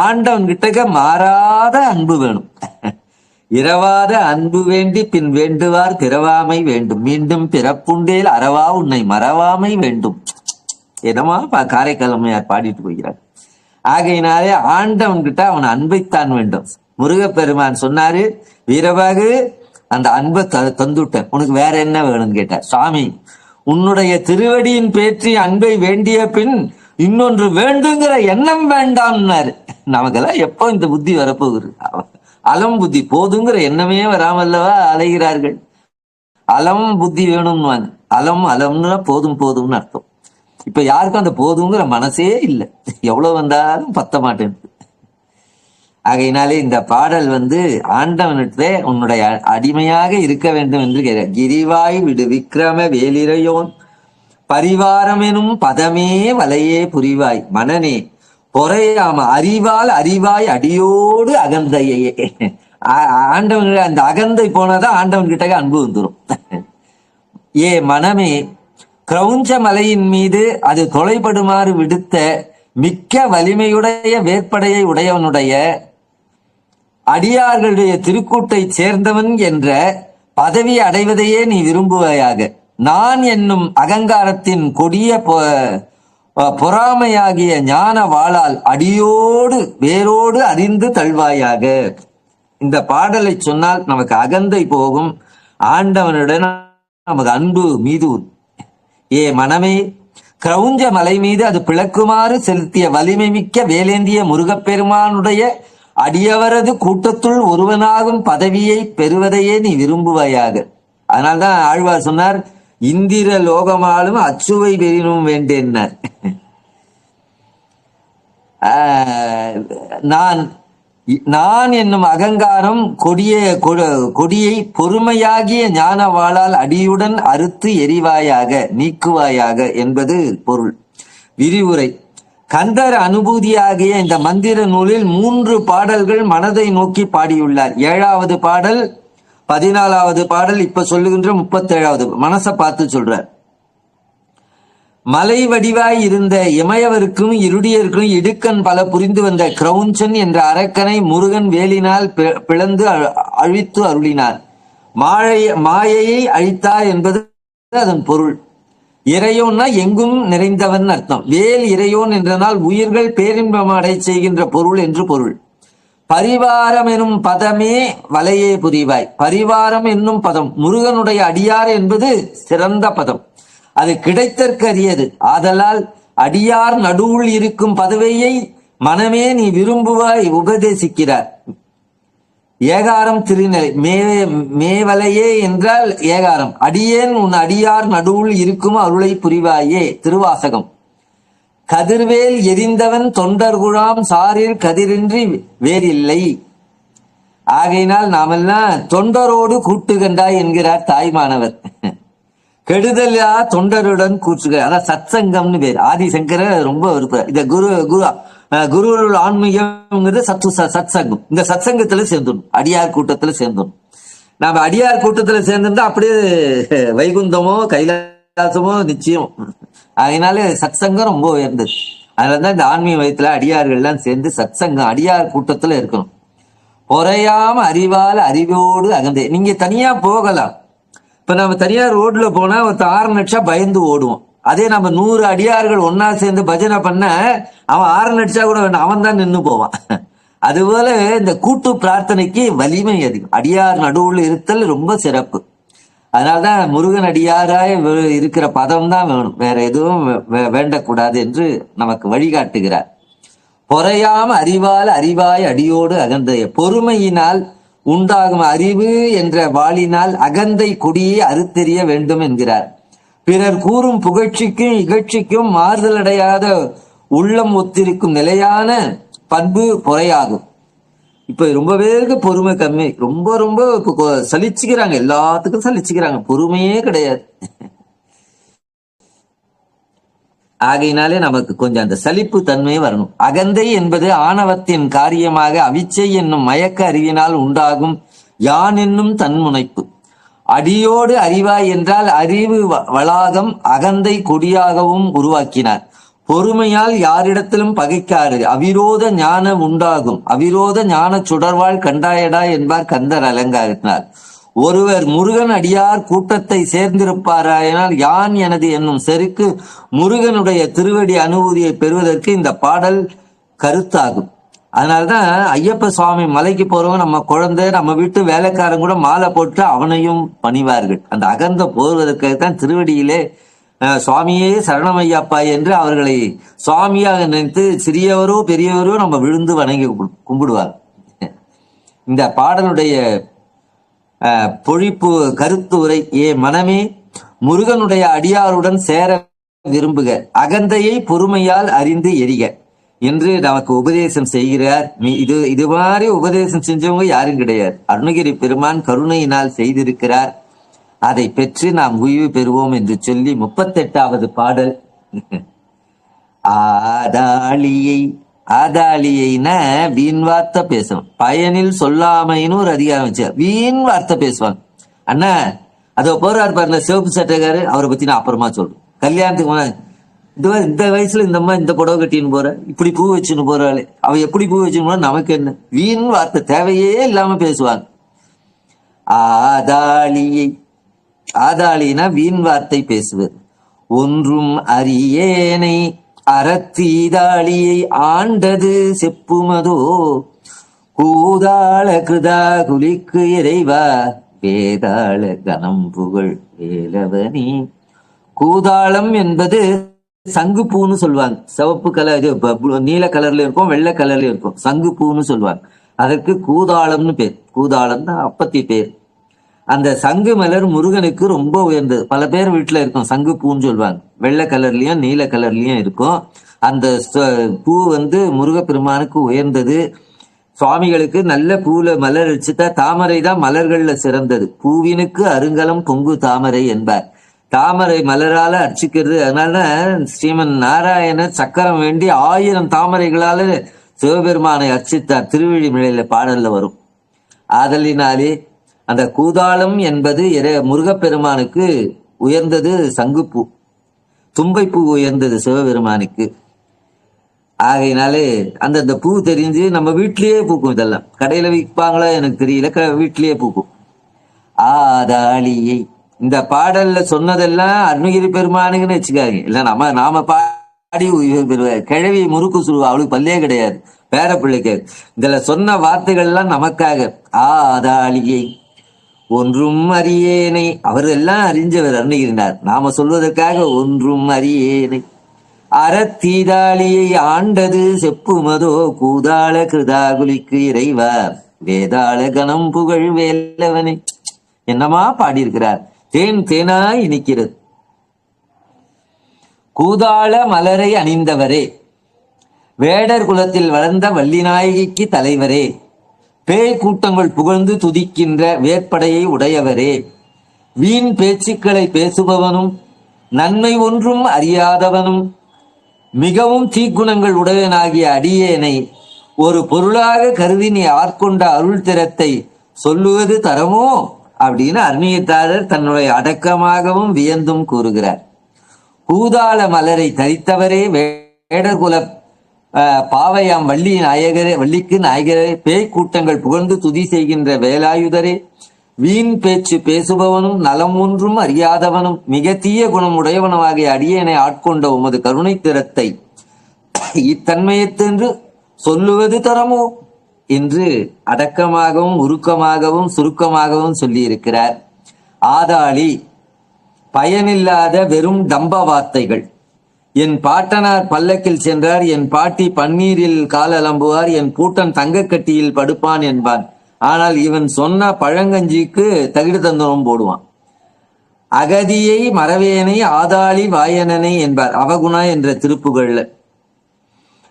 ஆண்டவன் கிட்டக்க மாறாத அன்பு வேணும். இரவாத அன்பு வேண்டி பின் வேண்டுவார் பிறவாமை வேண்டும், மீண்டும் பிறப்புண்டேல் அறவா உன்னை மறவாமை வேண்டும். என்னமா காரைக்கால் அம்மையார் பாடிட்டு போகிறார். ஆகையினாலே ஆண்டவன் கிட்ட அவன் அன்பைத்தான் வேண்டும். முருகப்பெருமான் சொன்னாரு, வீரபாகு அந்த அன்பை தந்துட்டேன், உனக்கு வேற என்ன வேணும்னு கேட்டார். சுவாமி, உன்னுடைய திருவடியின் பேற்றி அன்பை வேண்டிய பின் இன்னொன்று வேண்டுங்கிற எண்ணம் வேண்டாம்னாரு. நமக்கெல்லாம் எப்போ இந்த புத்தி வரப்போகுது? அலம் புத்தி, போதுங்கிற எண்ணமே வராமல்லவா அலைகிறார்கள். அலம் புத்தி வேணும்னு, அலம்னு போதும் போதும்னு அர்த்தம். இப்ப யாருக்கும் அந்த போதுங்கிற மனசே இல்லை, எவ்வளவு வந்தாலும் பத்த மாட்டேன். ஆகையினாலே இந்த பாடல் ஆண்டவனிடத்தே உன்னுடைய அடிமையாக இருக்க வேண்டும் என்று கேட்க. கிரிவாய் விடு விக்ரம வேலிரையோன் பரிவாரம் எனும் பதமே வலையே புரிவாய் மனனே பொறையாம அறிவால் அறிவாய் அடியோடு அகந்தையே. ஆண்டவன் அந்த அகந்தை போனாதான் ஆண்டவன் கிட்ட அன்பு வந்துடும். ஏ மனமே, கிரௌஞ்ச மலையின் மீது அது தொலைப்படுமாறு விடுத்த மிக்க வலிமையுடைய வேற்படையை உடையவனுடைய அடியார்களுடைய திருக்கூட்டை சேர்ந்தவன் என்ற பதவி அடைவதையே நீ விரும்புவாயாக. நான் என்னும் அகங்காரத்தின் கொடிய பொறாமையாகிய ஞான வாளால் அடியோடு வேரோடு அறிந்து தள்வாயாக. இந்த பாடலை சொன்னால் நமக்கு அகந்தை போகும், ஆண்டவனுடன் நமக்கு அன்பு மீது. ஏ மனமே, கிரௌஞ்ச மலை மீது அது பிளக்குமாறு செலுத்திய வலிமை மிக்க வேலேந்திய முருகப்பெருமானுடைய அடியவரது கூட்டத்துள் ஒருவனாகும் பதவியை பெறுவதையே நீ விரும்புவாயாக. அதனால்தான் ஆழ்வார் சொன்னார், இந்திர லோகமாலும் அச்சுவை பெறினும் வேண்டேன்னார். நான் என்னும் அகங்காரம் கொடியை பொறுமையாகிய ஞான வாளால் அடியுடன் அறுத்து எரிவாயாக, நீக்குவாயாக என்பது பொருள். விரிவுரை. கந்தர் அனுபூதியாகிய இந்த மந்திர நூலில் 3 பாடல்கள் மனதை நோக்கி பாடியுள்ளார். 7வது பாடல், 14வது பாடல், இப்ப சொல்லுகின்ற 37வது மனசை பார்த்து சொல்றார். மலை வடிவாய் இருந்த இமயவருக்கும் இருடியருக்கும் இடுக்கண் பல புரிந்து வந்த கிரௌஞ்சன் என்ற அரக்கனை முருகன் வேலினால் பிளந்து அழித்து அருளினார். மாயையை அழித்தார் என்பது அதன் பொருள். இறையோன்னா எங்கும் நிறைந்தவன் அர்த்தம். வேல் இறையோன் என்றனால் உயிர்கள் பேரின்பம் அடை செய்கின்ற பொருள் என்று பொருள். பரிவாரம் எனும் பதமே வலையே புரிவாய். பரிவாரம் என்னும் பதம் முருகனுடைய அடியார் என்பது சிறந்த பதம், அது கிடைத்தற்கரியது. ஆதலால் அடியார் நடுவுள் இருக்கும் பதவியை மனமே நீ விரும்புவாய் உபதேசிக்கிறார். ஏகாரம் திருநிலை. மேவலையே என்றால் ஏகாரம். அடியேன் உன் அடியார் நடுவுள் இருக்கும் அருளை புரிவாயே திருவாசகம். கதிர்வேல் எரிந்தவன் தொண்டர்குழாம் சாரில் கதிரின்றி வேறில்லை. ஆகையினால் நாமெல்லாம் தொண்டரோடு கூட்டுகண்டாய் என்கிறார் தாய்மானவர். கெடுதலா தொண்டருடன் கூற்றுக, அதான் சத்சங்கம்னு பேர். ஆதிசங்கர ரொம்ப விருப்பம். இந்த குருவுள்ள ஆன்மீகம்ங்கிறது சத்சங்கம். இந்த சத்சங்கத்துல சேர்ந்துடும், அடியார் கூட்டத்துல சேர்ந்துடும். நாம அடியார் கூட்டத்துல சேர்ந்திருந்தா அப்படியே வைகுந்தமோ கைலாசமோ நிச்சயம். அதனால சத்சங்கம் ரொம்ப உயர்ந்தது. அதனாலதான் இந்த ஆன்மீக வயத்துல அடியார்கள்லாம் சேர்ந்து சத்சங்கம் அடியார் கூட்டத்துல இருக்கணும். பொறையாம அறிவால அறிவோடு அகந்தே. நீங்க தனியா போகலாம். இப்ப நம்ம தனியா ரோட்ல போனா ஒருத்த 6 லட்சம் பயந்து ஓடுவோம். அதே நம்ம 100 அடியார்கள் ஒன்னா சேர்ந்து பஜனை பண்ண அவன் ஆரன் அடிச்சா கூட வேண்டாம், அவன் தான் நின்னு போவான். அதுபோல இந்த கூட்டு பிரார்த்தனைக்கு வலிமை அதிகம். அடியார் நடுவுல இருத்தல் ரொம்ப சிறப்பு. அதனால்தான் முருகன் அடியாராய் இருக்கிற பதம் தான் வேணும், வேற எதுவும் வேண்டக்கூடாது என்று நமக்கு வழிகாட்டுகிறார். பொறையாம அறிவால் அறிவாய் அடியோடு அகந்தைய, பொறுமையினால் உண்டாகும் அறிவு என்ற வாளினால் அகந்தை கொடியே அறுத்தெறிய வேண்டும் என்கிறார். பிறர் கூறும் புகழ்ச்சிக்கும் இகழ்ச்சிக்கும் மாறுதலடையாத உள்ளம் ஒத்திருக்கும் நிலையான பண்பு பொறையாகும். இப்ப ரொம்ப பேருக்கு பொறுமை கம்மி, ரொம்ப ரொம்ப சலிச்சுக்கிறாங்க, எல்லாத்துக்கும் சலிச்சுக்கிறாங்க, பொறுமையே கிடையாது. ஆகையினாலே நமக்கு கொஞ்சம் அந்த சலிப்பு தன்மை வரணும். அகந்தை என்பது ஆணவத்தின் காரியமாக அவிச்சை என்னும் மயக்க அறிவினால் உண்டாகும் யான் என்னும் தன்முனைப்பு. அடியோடு அறிவாய் என்றால் அறிவு வளாகம் அகந்தை கொடியாகவும் உருவாக்கினார். பொறுமையால் யாரிடத்திலும் பகைக்காறு அவிரோத ஞானம் உண்டாகும். அவிரோத ஞான சுடர்வாள் கண்டாயடா என்பார் கந்தர் அலங்காரினார். ஒருவர் முருகன் அடியார் கூட்டத்தை சேர்ந்திருப்பாராயினால் யான் எனது என்னும் செருக்கு முருகனுடைய திருவடி அனுபூதியை பெறுவதற்கு இந்த பாடல் கருத்தாகும். அதனால்தான் ஐயப்ப சுவாமி மலைக்கு போறவங்க நம்ம குழந்தை, நம்ம வீட்டு வேலைக்காரன் கூட மாலை போட்டு அவனையும் பணிவார்கள். அந்த அகந்த போவதற்காகத்தான் திருவடியிலே சுவாமியே சரணமையாப்பா என்று அவர்களை சுவாமியாக நினைத்து சிறியவரோ பெரியவரோ நம்ம விழுந்து வணங்கி கும்பிடுவார். இந்த பாடலுடைய பொழிப்பு கருத்து உரை: ஏ மனமே, முருகனுடைய அடியாருடன் சேர விரும்புக, அகந்தையை பொறுமையால் அறிந்து எரிக என்று நமக்கு உபதேசம் செய்கிறார். இது மாதிரி உபதேசம் செஞ்சவங்க யாரும் கிடையாது. அருணகிரி பெருமான் கருணையினால் செய்திருக்கிறார். அதை பெற்று நாம் உய்வு பெறுவோம் என்று சொல்லி 38வது பாடல். ஆதாளியை, ஆதாளியைனா வீண் வார்த்தை பேசுவான். பயனில் சொல்லாமைன்னு ஒரு அதிகாரம் வச்சு வீண் வார்த்தை பேசுவாங்க. அண்ணா அதோ போறாரு பாருங்க சிவப்பு சட்டைக்காரு, அவரை பத்தி நான் அப்புறமா சொல்றேன். கல்யாணத்துக்கு இந்த வயசுல இந்த புடவை கட்டின்னு போற, இப்படி பூ வச்சுன்னு போறாள், அவ எப்படி பூ வச்சுன்னு போற, நமக்கு என்ன? வீண் வார்த்தை தேவையே இல்லாம பேசுவாங்க. ஆதாளியை, ஆதாளினா வீண் வார்த்தை பேசுவது. ஒன்றும் அறியேனை அறத்தீதாளியை ஆண்டது செப்புமதோ கூதாள கிருதா குலிக்கு இறைவா வேதாள கனம் புகழ் வேலவனி. கூதாளம் என்பது சங்குப்பூன்னு சொல்லுவாங்க. சிவப்பு கலர், நீல கலர்ல இருக்கும், வெள்ளை கலர்ல இருக்கும். சங்குப்பூன்னு சொல்லுவாங்க. அதற்கு கூதாளம்னு பேர். கூதாளம் தான் அப்பத்தி பேர். அந்த சங்கு மலர் முருகனுக்கு ரொம்ப உயர்ந்தது. பல பேர் வீட்டுல இருக்கும் சங்கு பூன்னு சொல்லுவாங்க. வெள்ளை கலர்லயும் நீல கலர்லயும் இருக்கும். அந்த பூ முருகப்பெருமானுக்கு உயர்ந்தது. சுவாமிகளுக்கு நல்ல பூல மலர் வச்சுட்டா, தாமரை தான் மலர்கள்ல சிறந்தது. பூவினுக்கு அருங்கலம் பொங்கு தாமரை என்பார். தாமரை மலரால அர்ச்சிக்கிறது. அதனால ஸ்ரீமன் நாராயணர் சக்கரம் வேண்டி 1000 தாமரைகளால சிவபெருமானை அர்ச்சித்தார். திருவிழிமலையில பாடல்ல வரும். ஆதலினாலே அந்த கூதாளம் என்பது முருகப்பெருமானுக்கு உயர்ந்தது சங்குப்பூ. தும்பைப்பூ உயர்ந்தது சிவபெருமானுக்கு. ஆகையினாலே அந்த பூ தெரிஞ்சு நம்ம வீட்லயே பூக்கும். இதெல்லாம் கடையில விற்பாங்களா எனக்கு தெரியல, வீட்லயே பூக்கும். ஆதாளியை, இந்த பாடல்ல சொன்னதெல்லாம் அருணகிரி பெருமானுக்குன்னு வச்சுக்காங்க. இல்ல நாம பாடி கிழவி முறுக்கு சுருவா, அவளுக்கு பல்லே கிடையாது, பேர பிள்ளைக்கு. இதுல சொன்ன வார்த்தைகள் எல்லாம் நமக்காக. ஆதாளியை, ஒன்றும் அறியேனை, அவர் எல்லாம் அறிஞ்சவர் அருணகிரினார். நாம சொல்வதற்காக ஒன்றும் அறியேனை அறத்தீதாளியை ஆண்டது செப்புமதோ கூதாள கிருதாகுலிக்கு இறைவா வேதாள கணம் புகழ் வேலவனை. என்னமா பாடியிருக்கிறார். தேன் தேனாய் இனிக்கிறது. கூதாள மலரை அணிந்தவரே, வேடர் குலத்தில் வளர்ந்த வள்ளிநாயகிக்கு தலைவரே, பேய் கூட்டங்கள் புகழ்ந்து துதிக்கின்ற வேற்படையை உடையவரே, வீண் பேச்சுக்களை பேசுபவனும் நன்மை ஒன்றும் அறியாதவனும் மிகவும் தீக்குணங்கள் உடையவனாகிய அடியேனை ஒரு பொருளாக கருதி நீ ஆட்கொண்ட அருள் திறத்தை சொல்லுவது தரமோ அப்படின்னு அருணகிரிநாதர் தன்னுடைய அடக்கமாகவும் வியந்தும் கூறுகிறார். கூதாள மலரை தரித்தவரே, வேடர்குல பாவையாம் வள்ளி நாயகரே, வள்ளிக்கு நாயகரே, பேய் கூட்டங்கள் புகழ்ந்து துதி செய்கின்ற வேலாயுதரே, வீண் பேச்சு பேசுபவனும் நலம் ஒன்றும் அறியாதவனும் மிக தீய குணம் உடையவனுமாகிய அடியேனை ஆட்கொண்ட உமது கருணை திறத்தை இத்தன்மையத்தென்று சொல்லுவது தரமோ என்று அடக்கமாகவும் உருக்கமாகவும் சுருக்கமாகவும் சொல்லியிருக்கிறார். ஆதாளி பயனில்லாத வெறும் டம்ப வார்த்தைகள். என் பாட்டனார் பல்லக்கில் சென்றார், என் பாட்டி பன்னீரில் காலலம்புவார், என் பூட்டன் தங்கக்கட்டியில் படுப்பான் என்பான். ஆனால் இவன் சொன்ன பழங்கஞ்சிக்கு தகிடு தந்தனம் போடுவான். அகதியை மறவேனை ஆதாளி வாயனனை என்பார் அவகுணா என்ற திருப்புகள்ல.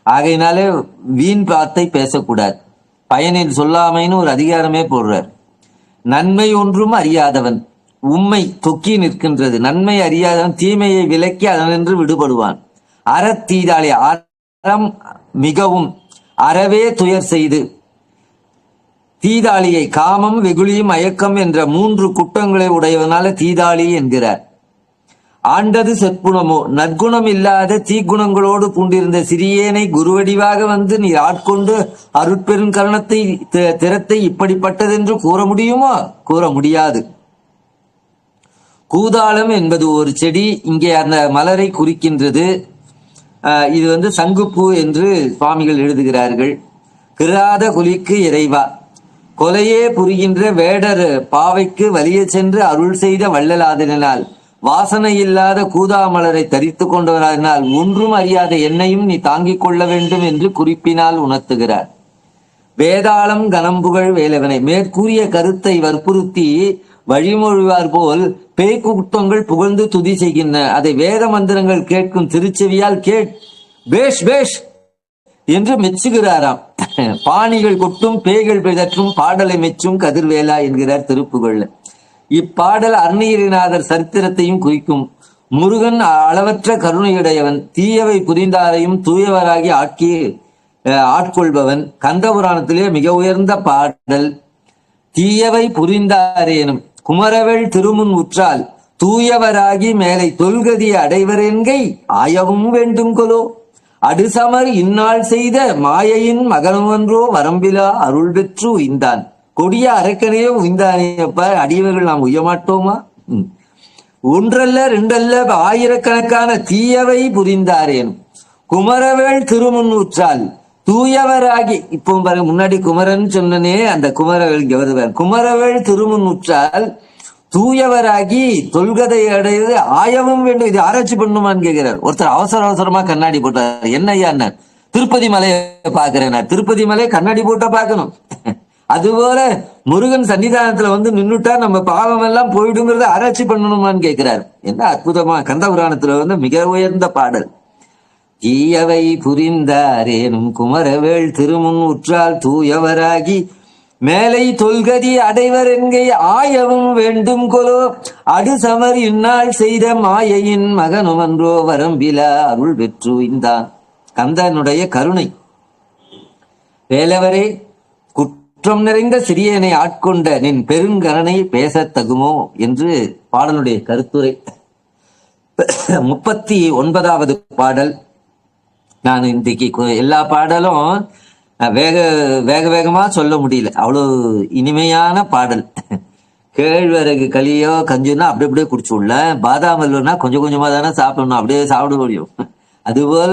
ஆகையினாலே வீண் வார்த்தை பேசக்கூடாது. பயனில் சொல்லாமைன்னு ஒரு அதிகாரமே போடுறார். நன்மை ஒன்றும் அறியாதவன், உண்மை தொக்கி நிற்கின்றது. நன்மை அறியாதவன் தீமையை விலக்கி அதனின்று விடுபடுவான். அறத்தீதாளி அறம் மிகவும் அறவே துயர் செய்து தீதாளியை காமம் வெகுளி மயக்கம் என்ற 3 குற்றங்களை உடையவனால தீதாளி என்கிறார். ஆண்டது செற்குணமோ நற்குணம் இல்லாத தீக்குணங்களோடு பூண்டிருந்த சிறியேனை குருவடிவாக வந்து நீ ஆட்கொண்டு அருட்பெருங்கரணத்தை திறத்தை இப்படிப்பட்டதென்று கூற முடியுமா? கூற முடியாது. கூதாளம் என்பது ஒரு செடி. இங்கே அந்த மலரை குறிக்கின்றது. இது சங்குப்பூ என்று சுவாமிகள் எழுதுகிறார்கள். கிராத குலிக்கு இறைவா, கொலையே புரிகின்ற வேடர் பாவைக்கு வலிய சென்று அருள் செய்த வள்ளலாதனால், வாசனை இல்லாத கூதாமலரை தரித்து கொண்டவரானால் ஒன்றும் அறியாத என்னையும் நீ தாங்கிக் கொள்ள வேண்டும் என்று குறிப்பினால் உணர்த்துகிறார். வேதாளம் கனம்புகழ் வேலவனை மேற்கூறிய கருத்தை வற்புறுத்தி வழிமொழிவார் போல் பேய்குத்தங்கள் புகழ்ந்து துதி செய்கின்றன. அதை வேத மந்திரங்கள் கேட்கும் திருச்செவியால் பேஷ் பேஷ் என்று மெச்சுகிறாராம். பாணிகள் கொட்டும் பேய்கள் பிதற்றும் பாடலை மெச்சும் கதிர்வேலா என்கிறார் திருப்புகழ்ல. இப்பாடல் அருணகிரிநாதர் சரித்திரத்தையும் குறிக்கும். முருகன் அளவற்ற கருணையுடையவன், தீயவை புரிந்தாரையும் தூயவராகி ஆட்கொள்பவன். கந்தபுராணத்திலே மிக உயர்ந்த பாடல். தீயவை புரிந்தாரேனும் குமரவேள் திருமுன் உற்றால் தூயவராகி மேலை தொல்கதி அடைவரென்கை ஆயவும் வேண்டும் கொலோ. அடுசமர் இந்நாள் செய்த மாயையின் மகனொன்றோ வரம்பிலா அருள் பெற்று உய்ந்தான். கொடிய அரக்கனையோ உய்ந்தானேப்ப, அடியவர்கள் நாம் உய்ய மாட்டோமா? ஒன்றல்ல ரெண்டல்ல ஆயிரக்கணக்கான தீயவை புரிந்தாரேனும் குமரவேள் திருமுன் உற்றால் தூயவராகி. இப்போ பாருங்க, முன்னாடி குமரன் சொன்னனே, அந்த குமரவேள் இங்க வருவார். குமரவேள் திருமுன் உற்றால் தூயவராகி தொல்கதை அடைவது ஆயவும் வேண்டும். இது ஆராய்ச்சி பண்ணுமான்னு கேட்கிறார். ஒருத்தர் அவசரமா கண்ணாடி போட்டார். என்னையா திருப்பதி மலையை பாக்குறேன். திருப்பதி மலையை கண்ணாடி போட்டா பாக்கணும். அதுபோல முருகன் சன்னிதானத்துல நின்னுட்டா நம்ம பாவம் எல்லாம் போயிடுங்கிறத ஆராய்ச்சி பண்ணணுமான்னு கேட்கிறார். என்ன அற்புதமா கந்தபுராணத்துல மிக உயர்ந்த பாடல். தீயவை புரிந்தாரேனும் குமரவேள் திருமுன் உற்றால் தூயவராகி மேலை தொல்கதி அடைவர் என்கை ஆயவும் வேண்டும் கொலோ. அடுசமர் இந்நாள் செய்த மாயையின் மகனுமன்றோ வரம்பிலா அருள் பெற்று இந்தான். கந்தனுடைய கருணை. வேலவரே, குற்றம் நிறைந்த சிறியனை ஆட்கொண்ட நின் பெருங்கரணை பேசத் தகுமோ என்று பாடலுடைய கருத்துரை. 39வது பாடல். நான் இன்றைக்கு எல்லா பாடலும் வேகமா சொல்ல முடியல, அவ்வளவு இனிமையான பாடல். கேழ்வரகு களியோ கஞ்சுன்னா அப்படியே குடிச்சுடல. பாதாம் அல்வானா கொஞ்சம் கொஞ்சமா தானே சாப்பிடணும், அப்படியே சாப்பிட முடியும். அதுபோல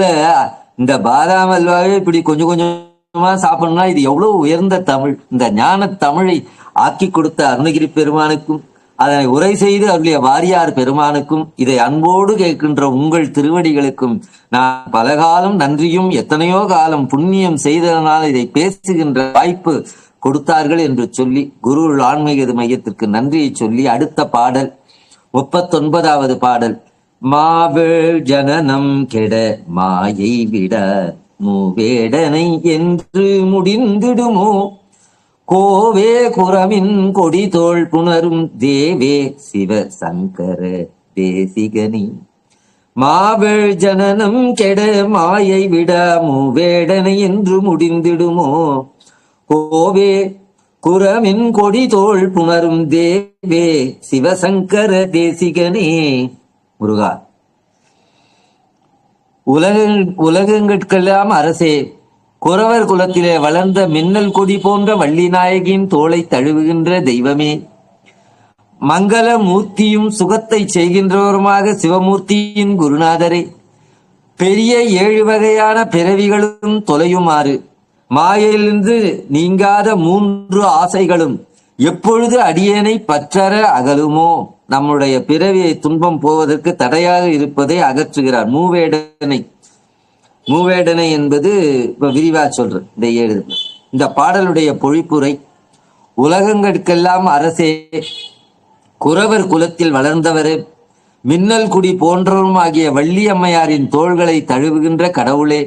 இந்த பாதாம் அல்வாவே இப்படி கொஞ்சம் கொஞ்சமா சாப்பிடணும்னா இது எவ்வளவு உயர்ந்த தமிழ். இந்த ஞான தமிழை ஆக்கி கொடுத்த அருணகிரி பெருமானுக்கும் அதனை உரை செய்து அருளிய வாரியார் பெருமானுக்கும் இதை அன்போடு கேட்கின்ற உங்கள் திருவடிகளுக்கும் நான் பலகாலம் நன்றியும் எத்தனையோ காலம் புண்ணியம் செய்ததனால் இதை பேசுகின்ற வாய்ப்பு கொடுத்தார்கள் என்று சொல்லி குரு ஆன்மீக மையத்திற்கு நன்றியை சொல்லி அடுத்த பாடல் 39வது பாடல். மாவேள் ஜனனம் கெட மாயை விட மூவேடனை என்று முடிந்திடுமோ. கோவே குரமின் கொடி தோள் புணரும் தேவே சிவ சங்கர தேசிகனி. மாவேள் ஜனனம் கெட மாயை விட மூவேடனை என்று முடிந்திடுமோ. கோவே குரமின் கொடி தோள் புணரும் தேவே சிவசங்கர தேசிகனே. முருகா, உலகங்கட்கெல்லாம் அரசே, குறவர் குலத்திலே வளர்ந்த மின்னல் கொடி போன்ற வள்ளி நாயகியின் தோளை தழுவுகின்ற தெய்வமே, மங்கள மூர்த்தியும் சுகத்தை செய்கின்றவருமாக சிவமூர்த்தியின் குருநாதரே, பெரிய 7 வகையான பிறவிகளும் தொலையுமாறு மாயையிலிருந்து நீங்காத 3 ஆசைகளும் எப்பொழுது அடியேனை பற்றற அகலுமோ, நம்முடைய பிறவியை துன்பம் போவதற்கு தடையாக இருப்பதை அகற்றுகிறார். மூவேடனை என்பது இப்ப விரிவா சொல்ற இந்த 7. இந்த பாடலுடைய பொழிப்புரை: உலகங்களுக்கெல்லாம் அரசே, குறவர் குலத்தில் வளர்ந்தவரே, மின்னல் குடி போன்றவரும் ஆகிய வள்ளியம்மையாரின் தோள்களை தழுவுகின்ற கடவுளே,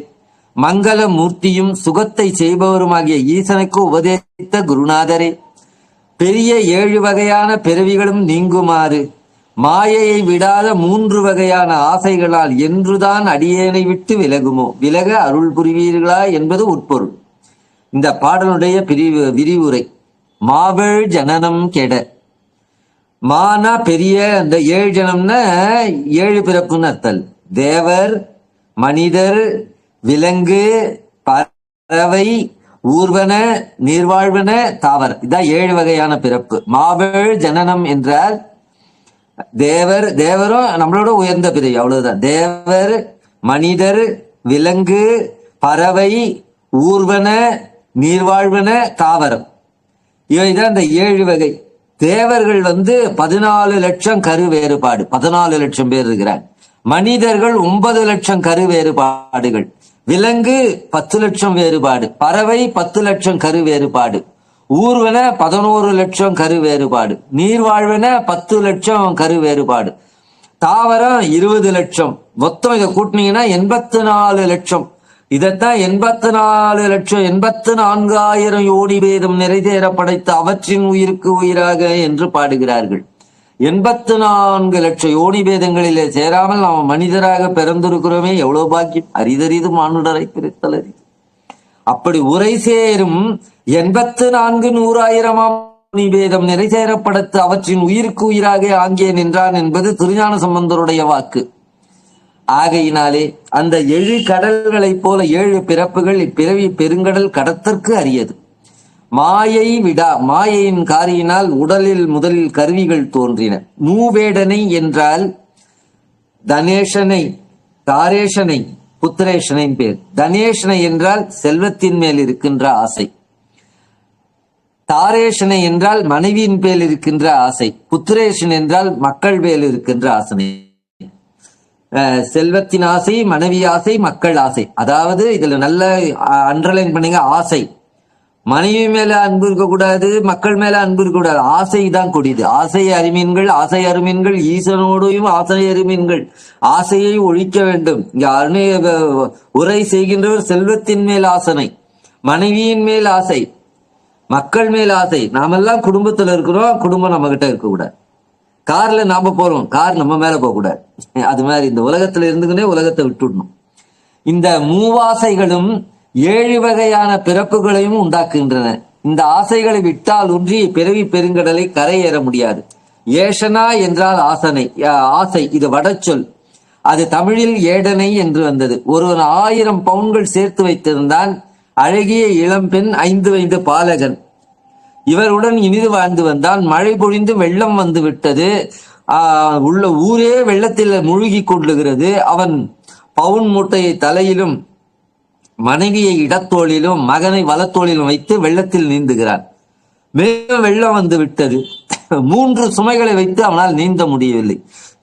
மங்கள மூர்த்தியும் சுகத்தை செய்பவருமாகிய ஈசனுக்கு உபதேசித்த குருநாதரே, பெரிய 7 வகையான பிறவிகளும் நீங்குமாறு மாயையை விடாத 3 வகையான ஆசைகளால் என்றுதான் அடியேனை விட்டு விலகுமோ, விலக அருள் புரிவீர்களா என்பது உட்பொருள். இந்த பாடலுடைய விரிவுரை: மாவெள் ஜனனம் கெட. மானா பெரிய, அந்த 7 ஜனம்னா 7 பிறப்புன்னு அர்த்தம். தேவர், மனிதர், விலங்கு, பறவை, ஊர்வன, நீர்வாழ்வன, தாவர, இதான் 7 வகையான பிறப்பு. மாவெள் ஜனனம் என்றால் தேவரும் நம்மளோட உயர்ந்த பிறவி, அவ்வளவுதான். தேவர், மனிதர், விலங்கு, பறவை, ஊர்வன, நீர்வாழ்வன, தாவரம், இவைதான் இந்த 7 வகை. தேவர்கள் 14 லட்சம் கரு வேறுபாடு, 14 லட்சம் பேர் இருக்கிறார். மனிதர்கள் 9 லட்சம் கரு வேறுபாடுகள். விலங்கு 10 லட்சம் வேறுபாடு. பறவை 10 லட்சம் கரு வேறுபாடு. ஊர்வன 11 லட்சம் கரு வேறுபாடு. நீர்வாழ்வன 10 லட்சம் கரு வேறுபாடு. தாவரம் 20 லட்சம். மொத்தம் இதை கூட்டினீங்கன்னா 84 லட்சம். இதத்தான் 84 லட்சம் 84,000 யோனி பேதம் நிறைதேற படைத்த அவற்றின் உயிருக்கு உயிராக என்று பாடுகிறார்கள். 84 லட்சம் யோனி பேதங்களிலே சேராமல் நாம் மனிதராக பிறந்திருக்கிறோமே, எவ்வளவு பாக்கியம்! அரிதறிது மானுடரை பிரித்தல் அரிது. அப்படி உரை சேரும் 84,100,000 பேதம் நிறைசேரப்படத்து அவற்றின் உயிருக்கு உயிராக ஆங்கே நின்றான் என்பது திருஞான சம்பந்தருடைய வாக்கு. ஆகையினாலே அந்த 7 கடல்களைப் போல 7 பிறப்புகள் இப்பிறவி பெருங்கடல் கடத்தற்கு அரியது. மாயையின் காரியினால் உடலில் முதலில் கருவிகள் தோன்றின. மூவேடனை என்றால் தனேஷனை, தாரேஷனை, புத்திரேஷனை பேர். தனேஷனை என்றால் செல்வத்தின் மேல் இருக்கின்ற ஆசை. தாரேஷனை என்றால் மனைவியின் பேர் இருக்கின்ற ஆசை. புத்திரேஷன் என்றால் மக்கள் மேல் இருக்கின்ற ஆசை. செல்வத்தின் ஆசை, மனைவி ஆசை, மக்கள் ஆசை. அதாவது இதுல நல்ல அண்டர்லைன் பண்ணீங்க, ஆசை. மனைவி மேல அன்பு இருக்கக்கூடாது, மக்கள் மேல அன்பு இருக்கக்கூடாது. ஆசை தான் கொடிது. ஆசை அருமீன்கள், ஆசை அருமீன்கள், ஈசனோடையும் ஆசை அருமீன்கள். ஆசையை ஒழிக்க வேண்டும். இங்க உரை செய்கின்றவர் செல்வத்தின் மேல் ஆசனை, மனைவியின் மேல் ஆசை, மக்கள் மேல் ஆசை. நாமெல்லாம் குடும்பத்துல இருக்கிறோம், குடும்பம் நம்ம கிட்ட இருக்கக்கூடாது. கார்ல நாம போறோம், கார் நம்ம மேல போக கூடாது. அது மாதிரி இந்த உலகத்துல இருந்துக்கிட்டே உலகத்தை விட்டுடணும். இந்த மூவாசைகளும் 7 வகையான பிறப்புகளையும் உண்டாக்குகின்றன. இந்த ஆசைகளை விட்டால் ஒன்றி பிறவி பெருங்கடலை கரையேற முடியாது. ஏஷனா என்றால் ஆசை, இது வடச்சொல். அது தமிழில் ஏடனை என்று வந்தது. ஒருவன் 1000 பவுன்கள் சேர்த்து வைத்திருந்தான். அழகிய இளம்பெண் 5 வயது பாலகன். இவருடன் இனிது வாழ்ந்து வந்தான். மழை பொழிந்து வெள்ளம் வந்து விட்டது. உள்ள ஊரே வெள்ளத்தில் மூழ்கி கொள்ளுகிறது. அவன் பவுன் மூட்டையை தலையிலும் மனைவியை இடத்தோளிலும் மகனை வலத்தோளிலும் வைத்து வெள்ளத்தில் நீந்துகிறான். மேலும் வெள்ளம் வந்து விட்டது. 3 சுமைகளை வைத்து அவனால் நீந்த முடியவில்லை.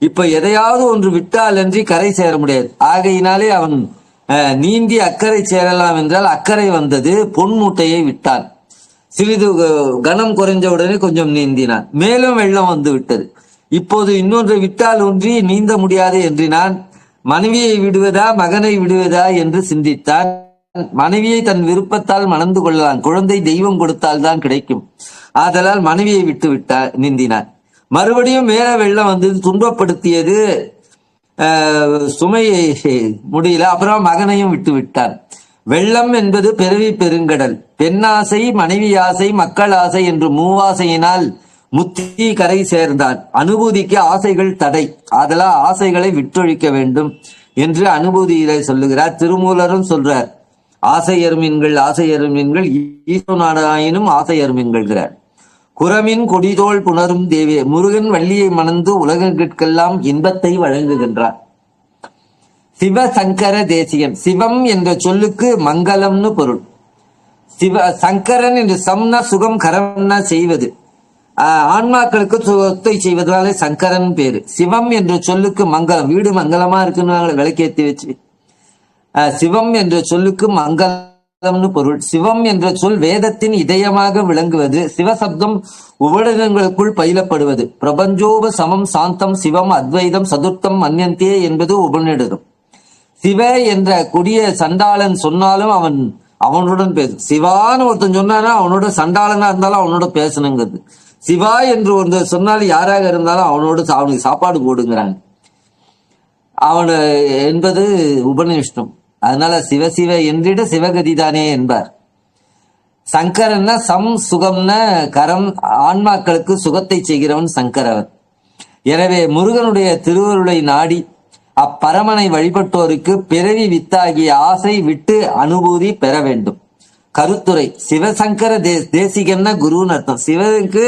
இப்ப எதையாவது ஒன்று விட்டால் அன்றி கரை சேர முடியாது. ஆகையினாலே அவன் நீந்தி அக்கறை சேரலாம் என்றால் அக்கறை வந்தது. பொன் மூட்டையை விட்டான். சிறிது கனம் குறைஞ்ச உடனே கொஞ்சம் நீந்தினான். மேலும் வெள்ளம் வந்து விட்டது. இப்போது இன்னொன்று விட்டால் ஒன்றி நீந்த முடியாது என்றினான். மனைவியை விடுவதா மகனை விடுவதா என்று சிந்தித்தான். மனைவியை தன் விருப்பத்தால் மணந்து கொள்ளலாம். குழந்தை தெய்வம் கொடுத்தால் தான் கிடைக்கும். ஆதலால் மனைவியை விட்டு நீந்தினான். மறுபடியும் மேல வெள்ளம் வந்து துன்பப்படுத்தியது. சுமையை முடியல. அப்புறம் மகனையும் விட்டு விட்டான். வெள்ளம் என்பது பிறவி பெருங்கடல். பெண்ணாசை, மனைவி ஆசை, மக்கள் ஆசை என்று மூவாசையினால் முத்தி கரை சேர்ந்தான். அனுபூதிக்கு ஆசைகள் தடை. அதெல்லாம் ஆசைகளை விட்டொழிக்க வேண்டும் என்று அனுபூதியிலே சொல்லுகிறார். திருமூலரும் சொல்றார், ஆசை அருமீன்கள், ஆசை அருமீன்கள், ஈசோ நாடாயினும் ஆசை அருமீன்கள்கிறார். குரமின் கொடிதோள் புணரும் தேவி. முருகன் வள்ளியை மணந்து உலகிற்கெல்லாம் இன்பத்தை வழங்குகின்றார். சிவசங்கர தேசிகன். சிவம் என்ற சொல்லுக்கு மங்களம்னு பொருள். சங்கரன் என்று சம்னா சுகம், கரம்னா செய்வது, ஆன்மாக்களுக்கு சொத்தை செய்வதாலே சங்கரன் பேரு. சிவம் என்ற சொல்லுக்கு மங்களம், வீடு மங்களமா இருக்குன்னு விளக்கேற்றி வச்சு சிவம் என்ற சொல்லுக்கு மங்களம்னு பொருள். சிவம் என்ற சொல் வேதத்தின் இதயமாக விளங்குவது. சிவசப்தம் உபநிடதங்களுக்குள் பயிலப்படுவது. பிரபஞ்சோப சமம் சாந்தம் சிவம் அத்வைதம் சதுர்த்தம் மன்யந்தே என்பது உபநிடதம். சிவ என்ற கொடிய சண்டாளன் சொன்னாலும் அவனுடன் பேசு. சிவான்னு ஒருத்தன் சொன்னானா அவனோட சண்டாளனா இருந்தாலும் அவனோட பேசணுங்கிறது. சிவா என்று ஒருத்தர் சொன்னாலும் யாராக இருந்தாலும் அவனுக்கு சாப்பாடு போடுங்கிறாங்க. அவனு என்பது உபநிஷ்டம். அதனால சிவசிவ என்றிட சிவகதிதானே என்பார். சங்கரன்னா சம் சுகம்னா கரம், ஆன்மாக்களுக்கு சுகத்தை செய்கிறவன் சங்கரவன். எனவே முருகனுடைய திருவருளை நாடி அப்பரமனை வழிபட்டோருக்கு பிறவி வித்தாகிய ஆசை விட்டு அனுபூதி பெற வேண்டும். கருத்துரை. சிவசங்கர தேசிகன்னா குருன்னு அர்த்தம். சிவனுக்கு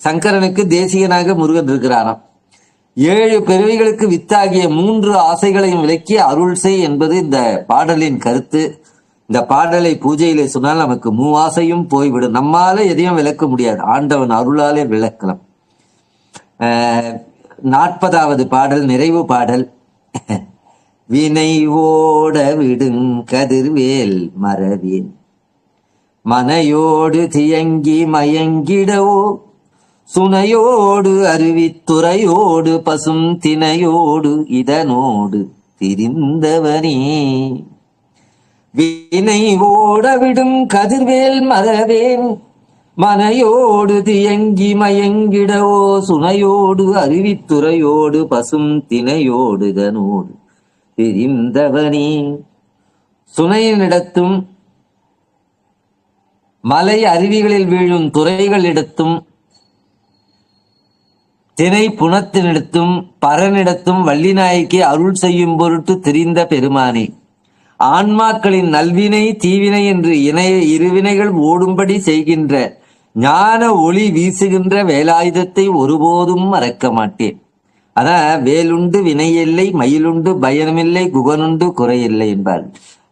சங்கரனுக்கு தேசிகனாக முருகன் இருக்கிறாராம். 7 பிறவிகளுக்கு வித்தாகிய 3 ஆசைகளையும் விலக்கி அருள் செய் என்பது இந்த பாடலின் கருத்து. இந்த பாடலை பூஜையிலே சொன்னால் நமக்கு 3 ஆசையும் போய்விடும். நம்மால எதையும் விளக்க முடியாது, ஆண்டவன் அருளாலே விளக்கலாம். 40வது பாடல் நிறைவு பாடல். வினை ஓட விடுங் கதிர்வேல் மறவேன் மனையோடு தியங்கி மயங்கிடவோ சுனையோடு அருவித்துறையோடு பசும் தினையோடு இதனோடு திரிந்தவனே. வினை ஓட விடும் கதிர்வேல் மறவேன் மனையோடு தியங்கி மயங்கிடவோ சுனையோடு அருவித்துறையோடு பசும் தினையோடு இதனோடு திரிந்தவனே. சுனையினிடத்தும் மலை அருவிகளில் வீழும் துறைகளிடத்தும் தினை புனத்தினிடத்தும் பரனிடத்தும் வள்ளிநாயகி அருள் செய்யும் பொருட்டு தெரிந்த பெருமானே. ஆன்மாக்களின் நல்வினை தீவினை என்று இருவினைகள் ஓடும்படி செய்கின்ற ஞான ஒளி வீசுகின்ற வேலாயுதத்தை ஒருபோதும் மறக்க மாட்டேன். அதான் வேலுண்டு வினையில்லை மயிலுண்டு பயமில்லை குகனுண்டு குறையில்லை என்பார்.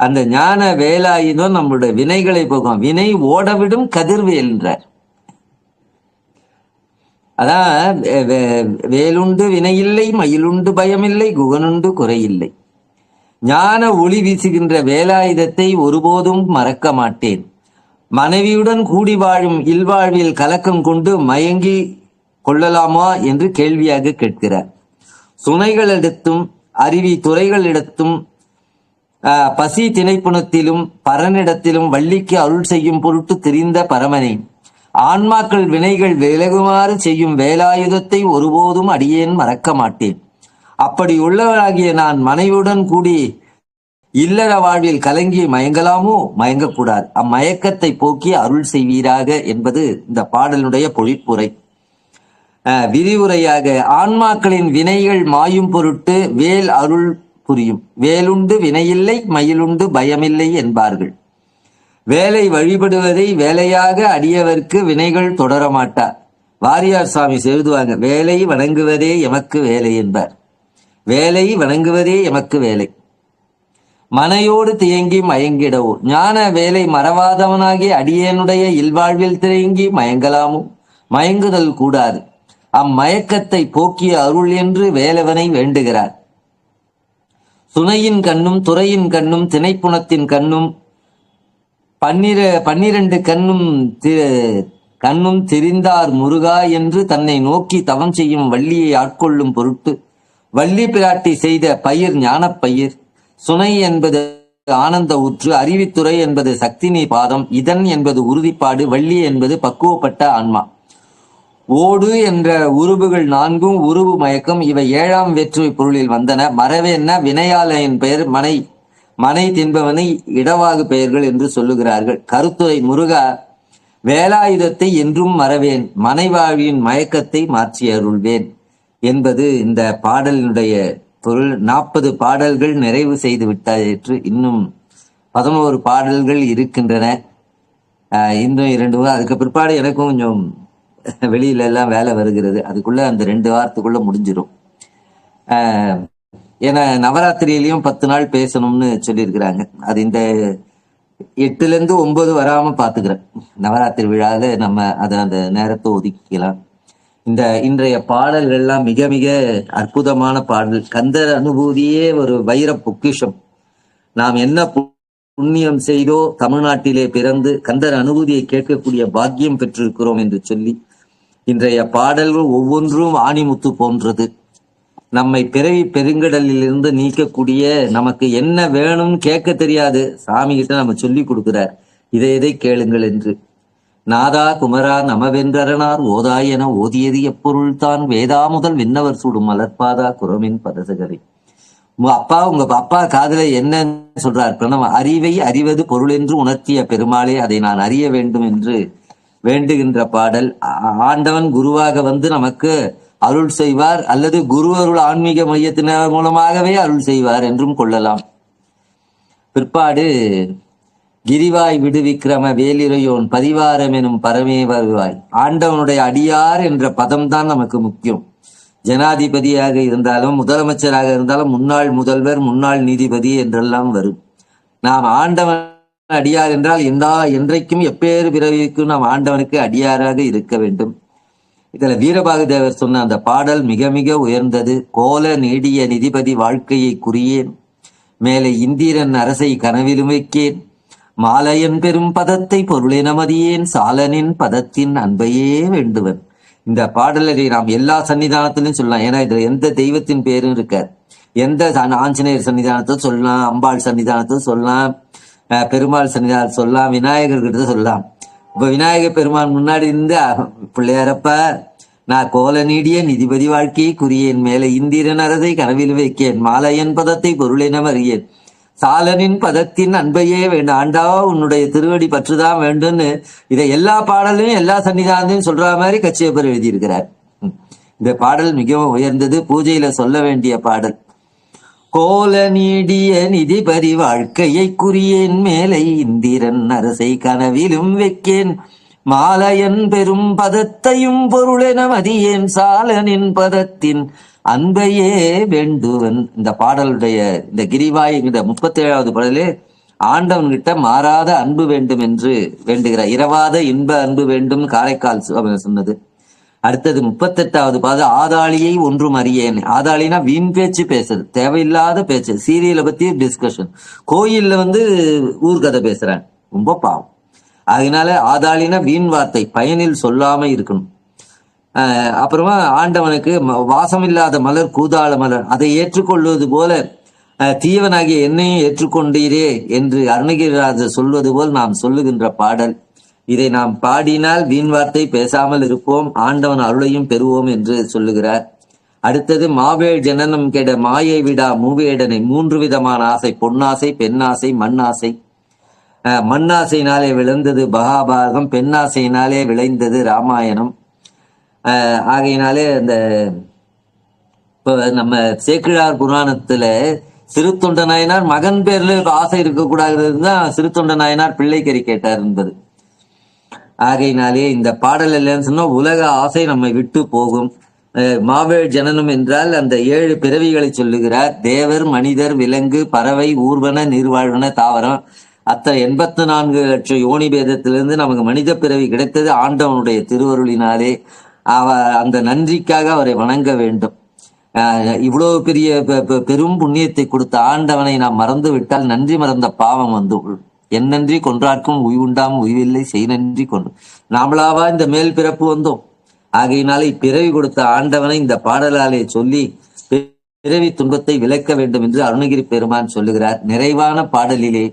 அந்த ஞான வேலாயுதம் நம்மளுடைய வினைகளை போகும். வினை ஓடவிடும் கதிர்வேல் என்றார். அதான் வேலுண்டு வினையில்லை மயிலுண்டு பயமில்லை குகனுண்டு குறையில்லை. ஞான ஒளி வீசுகின்ற வேலாயுதத்தை ஒருபோதும் மறக்க மாட்டேன். மனைவியுடன் கூடி வாழும் இல்வாழ்வில் கலக்கம் கொண்டு மயங்கி கொள்ளலாமா என்று கேள்வியாக கேட்கிறார். சுனைகளிடத்தும் அருவி துறைகளிடத்தும் பசி திணைப்புணத்திலும் பரனிடத்திலும் வள்ளிக்கு அருள் செய்யும் பொருட்டு தெரிந்த பரமனே. ஆன்மாக்கள் வினைகள் விலகுமாறு செய்யும் வேலாயுதத்தை ஒருபோதும் அடியேன் மறக்க மாட்டேன். அப்படி உள்ளவராகிய நான் மனைவியுடன் கூடி இல்லற வாழ்வில் கலங்கி மயங்கலாமோ? மயங்கக்கூடாது. அம்மயக்கத்தை போக்கி அருள் செய்வீராக என்பது இந்த பாடலுடைய பொழிப்புரை. விரிவுரையாக, ஆன்மாக்களின் வினைகள் மாயும் பொருட்டு வேல் அருள் புரியும். வேலுண்டு வினையில்லை மயிலுண்டு பயமில்லை என்பார்கள். வேலை வழிபடுவதை வேலையாக அடியவர்க்கு வினைகள் தொடரமாட்டார். வாரியார் சுவாமி எழுதுவாங்க, வேலை வணங்குவதே எமக்கு வேலை என்பார். வேலை வணங்குவதே எமக்கு வேலை. மனையோடு தியங்கி மயங்கிடவோ. ஞான வேலை மறவாதவனாகி அடியேனுடைய இல்வாழ்வில் தியங்கி மயங்கலாமோ? மயங்குதல் கூடாது. அம்மயக்கத்தை போக்கிய அருள் என்று வேலவனை வேண்டுகிறார். சுனையின் கண்ணும் துறையின் கண்ணும் திணைப்புணத்தின் கண்ணும் 12 கண்ணும் தெரிந்தார் முருகா என்று தன்னை நோக்கி தவம் செய்யும் வள்ளியை ஆட்கொள்ளும் பொருட்டு வள்ளி பிராட்டி செய்த பயிர் ஞானப்பயிர். சுனை என்பது ஆனந்த ஊற்று, அறிவித்துறை என்பது சக்தினி பாதம், இதன் என்பது உறுதிப்பாடு, வள்ளி என்பது பக்குவப்பட்ட ஆன்மா. ஓடு என்ற உருபுகள் 4 உருவு மயக்கம். இவை 7ஆம் வேற்றுமை பொருளில் வந்தன. மறவேன்னா வினையாளையின் பெயர், மனை தின்பவனை இடவாகு பெயர்கள் என்று சொல்லுகிறார்கள். கருத்துரை. முருகா, வேலாயுதத்தை என்றும் மறவேன், மனைவாழ்வின் மயக்கத்தை மாற்றி அருள்வேன் என்பது இந்த பாடலினுடைய பொருள். 40 பாடல்கள் நிறைவு செய்து விட்டாயிற்று. இன்னும் 11 பாடல்கள் இருக்கின்றன. இன்னும் 2 அதுக்கு பிற்பாடு எனக்கும் கொஞ்சம் வெளியில எல்லாம் வேலை வருகிறது, அதுக்குள்ள அந்த 2 வாரத்துக்குள்ள முடிஞ்சிடும். ஏன்னா நவராத்திரியிலையும் 10 நாள் பேசணும்னு சொல்லியிருக்கிறாங்க. அது இந்த 8ல இருந்து 9 வராம பாத்துக்கிறேன். நவராத்திரி விழால நம்ம அதை அந்த நேரத்தை ஒதுக்கிக்கலாம். இந்த இன்றைய பாடல்கள்லாம் மிக மிக அற்புதமான பாடல். கந்தர் அனுபூதியே ஒரு வைர பொக்கிஷம். நாம் என்ன புண்ணியம் செய்தோ தமிழ்நாட்டிலே பிறந்து கந்தர் அனுபூதியை கேட்கக்கூடிய பாக்கியம் பெற்றிருக்கிறோம் என்று சொல்லி இன்றைய பாடல்கள் ஒவ்வொன்றும் ஆணிமுத்து போன்றது. நம்மை பிறவி பெருங்கடலில் இருந்து நீக்கக்கூடிய, நமக்கு என்ன வேணும்னு கேட்க தெரியாது, சாமி கிட்ட நம்ம சொல்லி கொடுக்கிறார், இதை கேளுங்கள் என்று. நாதா குமரா நமவென்றரணார் ஓதாய் என ஓதியது எப்பொருள் தான், வேதா முதல் விண்ணவர் சூடும் மலர்பாதா குரமின் பதசகரை. உங்க அப்பா காதுல என்ன சொல்றார்? பிரணவ அறிவை அறிவது பொருள் என்று உணர்த்திய பெருமாளே, அதை நான் அறிய வேண்டும் என்று வேண்டுகின்ற பாடல். ஆண்டவன் குருவாக வந்து நமக்கு அருள் செய்வார், அல்லது குரு அருள் ஆன்மீக மையத்தினர் மூலமாகவே அருள் செய்வார் என்றும் கொள்ளலாம். பிற்பாடு கிரிவாய் விடுவிக்கிரம வேலிரையோன் பதிவாரம் எனும் பரமே வருவாய். ஆண்டவனுடைய அடியார் என்ற பதம் தான் நமக்கு முக்கியம். ஜனாதிபதியாக இருந்தாலும் முதலமைச்சராக இருந்தாலும் முன்னாள் முதல்வர் முன்னாள் நீதிபதி என்றெல்லாம் வரும். நாம் ஆண்டவன் அடியார் என்றால் என்றைக்கும் எப்பேறு பிறவிக்கும் நாம் ஆண்டவனுக்கு அடியாராக இருக்க வேண்டும். இதுல வீரபாகு தேவர் சொன்ன அந்த பாடல் மிக மிக உயர்ந்தது. கோல நீடிய நிதிபதி வாழ்க்கையை குறியேன், மேலே இந்திரன் அரசை கனவிலும் வைக்கேன், மாலையன் பெரும் பதத்தை பொருளென மதியேன், சாலனின் பதத்தின் அன்பையே வேண்டுவன். இந்த பாடலை நாம் எல்லா சன்னிதானத்திலும் சொல்லலாம். ஏன்னா இதுல எந்த தெய்வத்தின் பேரும் இருக்காது. எந்த ஆஞ்சநேயர் சன்னிதானத்தை சொல்லலாம், அம்பாள் சன்னிதானத்தை சொல்லலாம், பெருமாள் சன்னிதானத்தை சொல்லலாம், விநாயகர் கிட்ட சொல்லலாம். இப்ப விநாயகர் பெருமான் முன்னாடி இருந்து, பிள்ளையாரப்ப நான் கோல நீடிய நிதிபதி வாழ்க்கையை குறியேன், மேல இந்திரன் அரசை கனவில் வைக்கேன், மாலையன் பதத்தை பொருளென அறியேன், சாலனின் பதத்தின் அன்பையே வேண்டும். ஆண்டா உன்னுடைய திருவடி பற்றுதான் வேண்டும்னு இதை எல்லா பாடலையும் எல்லா சன்னிதானத்தையும் சொல்ற மாதிரி கச்சியப்பர் எழுதியிருக்கிறார். இந்த பாடல் மிகவும் உயர்ந்தது, பூஜையில சொல்ல வேண்டிய பாடல். கோல நீடிய நிதிபதி வாழ்க்கையை குறியேன், மேலை இந்திரன் அரசை கனவிலும் வைக்கேன், மாலையன் பெரும் பதத்தையும் பொருளென மதியேன், சாலனின் பதத்தின் அன்பையே வேண்டுவன். இந்த பாடலுடைய இந்த கிரிவாய் இந்த 37வது பாடலே ஆண்டவன் கிட்ட மாறாத அன்பு வேண்டும் என்று வேண்டுகிறார். இரவாத இன்ப அன்பு வேண்டும் காரைக்கால் சொன்னது. அடுத்தது 38வது பாடல் ஆதாளியை ஒன்றும் அறியேன். ஆதாளினா வீண் பேச்சு பேசுறது, தேவையில்லாத பேச்சு, சீரியலை பத்தி டிஸ்கஷன், கோயில்ல ஊர்கதை பேசுறாங்க, ரொம்ப பாவம். அதனால ஆதாளினா வீண் வார்த்தை, பயனில் சொல்லாம இருக்கணும். அப்புறமா ஆண்டவனுக்கு வாசமில்லாத மலர் கூதாள மலர், அதை ஏற்றுக்கொள்வது போல தீவனாகிய என்னையும் ஏற்றுக்கொண்டீரே என்று அருணகிரிராஜர் சொல்வது போல் நாம் சொல்லுகின்ற பாடல். இதை நாம் பாடினால் வீண் வார்த்தை பேசாமல் இருப்போம், ஆண்டவன் அருளையும் பெறுவோம் என்று சொல்லுகிறார். அடுத்தது மாவேள் ஜனனம் கெட மாயை விடா மூவேடனை. 3 விதமான ஆசை, பொன்னாசை, பெண்ணாசை, மண்ணாசை. மண்ணாசையினாலே விளைந்தது மகாபாரதம், பெண்ணாசையினாலே விளைந்தது ராமாயணம். ஆகையினாலே அந்த நம்ம சேக்கிழார் புராணத்துல சிறு தொண்ட நாயனார் மகன் பேர்ல ஆசை இருக்கக்கூடாதுதான் சிறு தொண்ட நாயனார் பிள்ளைக்கறி கேட்டார் என்பது. ஆகையினாலே இந்த பாடல் இல்லைன்னு சொன்னா உலக ஆசை நம்மை விட்டு போகும். மாவேள் ஜனனம் என்றால் அந்த 7 பிறவிகளை சொல்லுகிறார். தேவர், மனிதர், விலங்கு, பறவை, ஊர்வன, நீர்வாழ்வன, தாவரம். அத்தனை 84 லட்சம் யோனி பேதத்திலிருந்து நமக்கு மனித பிறவி கிடைத்தது ஆண்டவனுடைய திருவருளினாலே. அந்த நன்றிக்காக அவரை வணங்க வேண்டும். இவ்வளவு பெரிய பெரும் புண்ணியத்தை கொடுத்த ஆண்டவனை நாம் மறந்து விட்டால் நன்றி மறந்த பாவம் என் நன்றி கொன்றார்க்கும் உய்வுண்டாம் உய்வில்லை செய் நன்றி கொண்டு. நாமளாவா இந்த மேல் பிறப்பு வந்தோம். ஆகையினால இப்பிறவி கொடுத்த ஆண்டவனை இந்த பாடலாலே சொல்லி பிறவி துன்பத்தை விலக்க வேண்டும் என்று அருணகிரி பெருமான் சொல்லுகிறார். நிறைவான பாடலிலே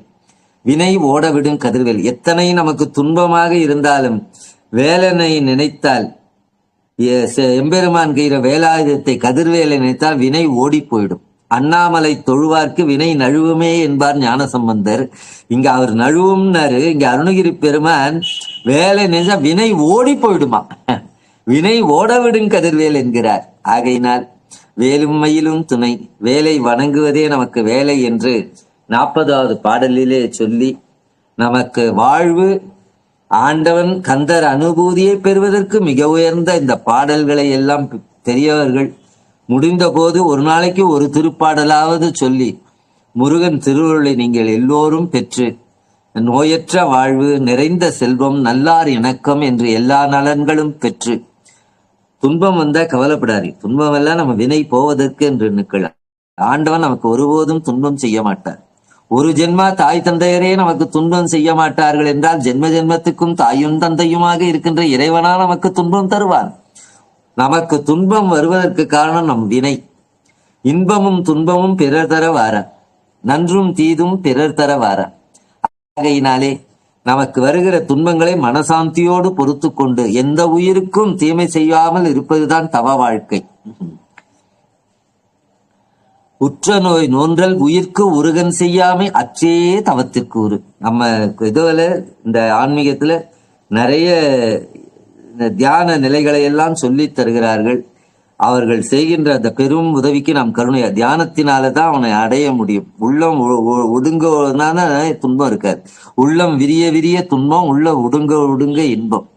வினை ஓடவிடும் கதிர்வேல். எத்தனை நமக்கு துன்பமாக இருந்தாலும் வேலனை நினைத்தால், எம்பெருமான் கையிற வேலாயுதத்தை கதிர்வேலை நினைத்தால் வினை ஓடி போயிடும். அண்ணாமலை தொழுவார்க்கு வினை நழுவுமே என்பார் ஞானசம்பந்தர். இங்க அவர் நழுவும்னாரு, இங்க அருணகிரி பெருமான் வேலை நினைச்சா வினை ஓடி போயிடுமா, வினை ஓடவிடும் கதிர்வேல் என்கிறார். ஆகையினால் வேலும் மயிலும் துணை, வேலை வணங்குவதே நமக்கு வேலை என்று 40வது பாடலிலே சொல்லி நமக்கு வாழ்வு ஆண்டவன் கந்தர் அனுபூதியை பெறுவதற்கு மிக உயர்ந்த இந்த பாடல்களை எல்லாம் பெரியவர்கள் முடிந்த போது ஒரு நாளைக்கு ஒரு திருப்பாடலாவது சொல்லி முருகன் திருவருளை நீங்கள் எல்லோரும் பெற்று நோயற்ற வாழ்வு, நிறைந்த செல்வம், நல்லார் இணக்கம் என்று எல்லா நலன்களும் பெற்று, துன்பம் வந்தா கவலைப்படாது. துன்பம் எல்லாம் நம்ம வினை போவதற்கு என்று நிற்கல. ஆண்டவன் நமக்கு ஒருபோதும் துன்பம் செய்ய மாட்டார். ஒரு ஜென்மா தாய் தந்தையரே நமக்கு துன்பம் செய்ய மாட்டார்கள் என்றால் ஜென்ம ஜென்மத்துக்கும் தாயும் தந்தையுமாக இருக்கின்ற இறைவனா நமக்கு துன்பம் தருவான். நமக்கு துன்பம் வருவதற்கு காரணம் நம் வினை. இன்பமும் துன்பமும் பிறர் தர வார, நன்றும் தீதும் பிறர் தர வார. ஆகையினாலே நமக்கு வருகிற துன்பங்களை மனசாந்தியோடு பொறுத்து கொண்டு எந்த உயிருக்கும் தீமை செய்யாமல் இருப்பதுதான் தவ வாழ்க்கை. உற்ற நோய் நோன்றல் உயிர்க்கு உருகன் செய்யாமை அற்றே தவத்திற்கு உரு. நம்ம இதுல இந்த ஆன்மீகத்துல நிறைய தியான நிலைகளை எல்லாம் சொல்லி தருகிறார்கள். அவர்கள் செய்கின்ற அந்த பெரும் உதவிக்கு நாம் கருணையா தியானத்தினாலதான் அவனை அடைய முடியும். உள்ளம் ஒடுங்கனால துன்பம் இருக்காது. உள்ளம் விரிய விரிய துன்பம், உள்ள ஒடுங்க ஒடுங்க இன்பம்.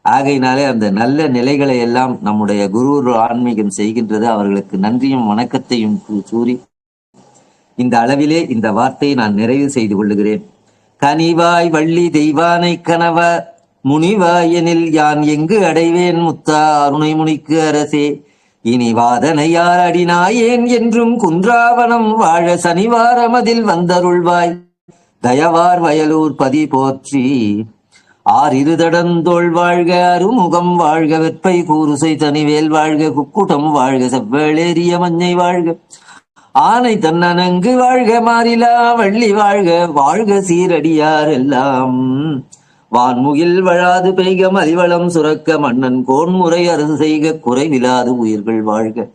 ஆகையினாலே அந்த நல்ல நிலைகளை எல்லாம் நம்முடைய குரு ஆன்மீகம் செய்கின்றது. அவர்களுக்கு நன்றியும் வணக்கத்தையும் கூறி இந்த அளவிலே இந்த வார்த்தையை நான் நிறைவு செய்து கொள்ளுகிறேன். கனிவாய் வள்ளி தெய்வானை கனவ முனிவாயனில் யான் எங்கு அடைவேன் முத்தா அருணை முனிக்கு அரசே. இனி வாதனையார் அடினாயேன் என்றும் குன்றாவனம் வாழ சனிவாரமதில் வந்தருள்வாய் தயவார் வயலூர் பதி போற்றி. ஆறிருதடந்தோள் வாழ்க, அருமுகம் வாழ்க, வெப்பை கூறுசை தனிவேல் வாழ்க, குக்குடம் வாழ்க, செவ்வேளேறிய மஞ்சை வாழ்க, ஆனை தன்னனங்கு வாழ்க, மாறிலா வள்ளி வாழ்க, வாழ்க சீரடியார் எல்லாம். வான்முகில் வழாது பெய்க, மலிவளம் சுரக்க, மன்னன் கோன்முறை அரசு செய்க, குறைவிலாது உயிர்கள் வாழ்க,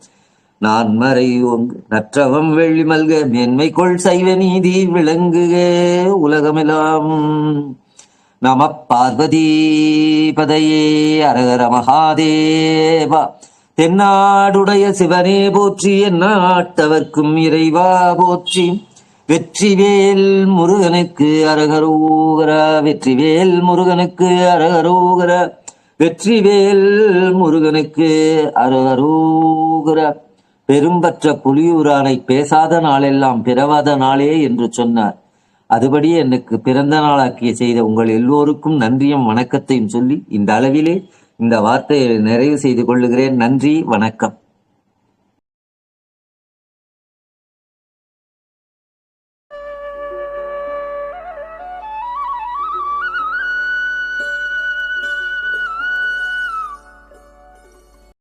நான் மறை ஓங்கு நற்றவம் வெள்ளி மல்க, மேன்மை கொள் சைவ நீதி விளங்குக உலகமெல்லாம். நம பார்வதி பதையே அரகர மகாதேவா. தென்னாடுடைய சிவனே போற்றி, எந்நாட்டவர்க்கும் இறைவா போற்றி. வெற்றிவேல் முருகனுக்கு அரகரோகரா, வெற்றிவேல் முருகனுக்கு அரகரோகரா, வெற்றிவேல் முருகனுக்கு அரகரோகரா. பெரும்பற்ற புலியூரானை பேசாத நாளெல்லாம் பிறவாத நாளே என்று சொன்னார். அதுபடி எனக்கு பிறந்த நாளாக்கிய செய்த உங்கள் எல்லோருக்கும் நன்றியும் வணக்கத்தையும் சொல்லி இந்த அளவிலே இந்த வார்த்தையை நிறைவு செய்து கொள்ளுகிறேன். நன்றி, வணக்கம்.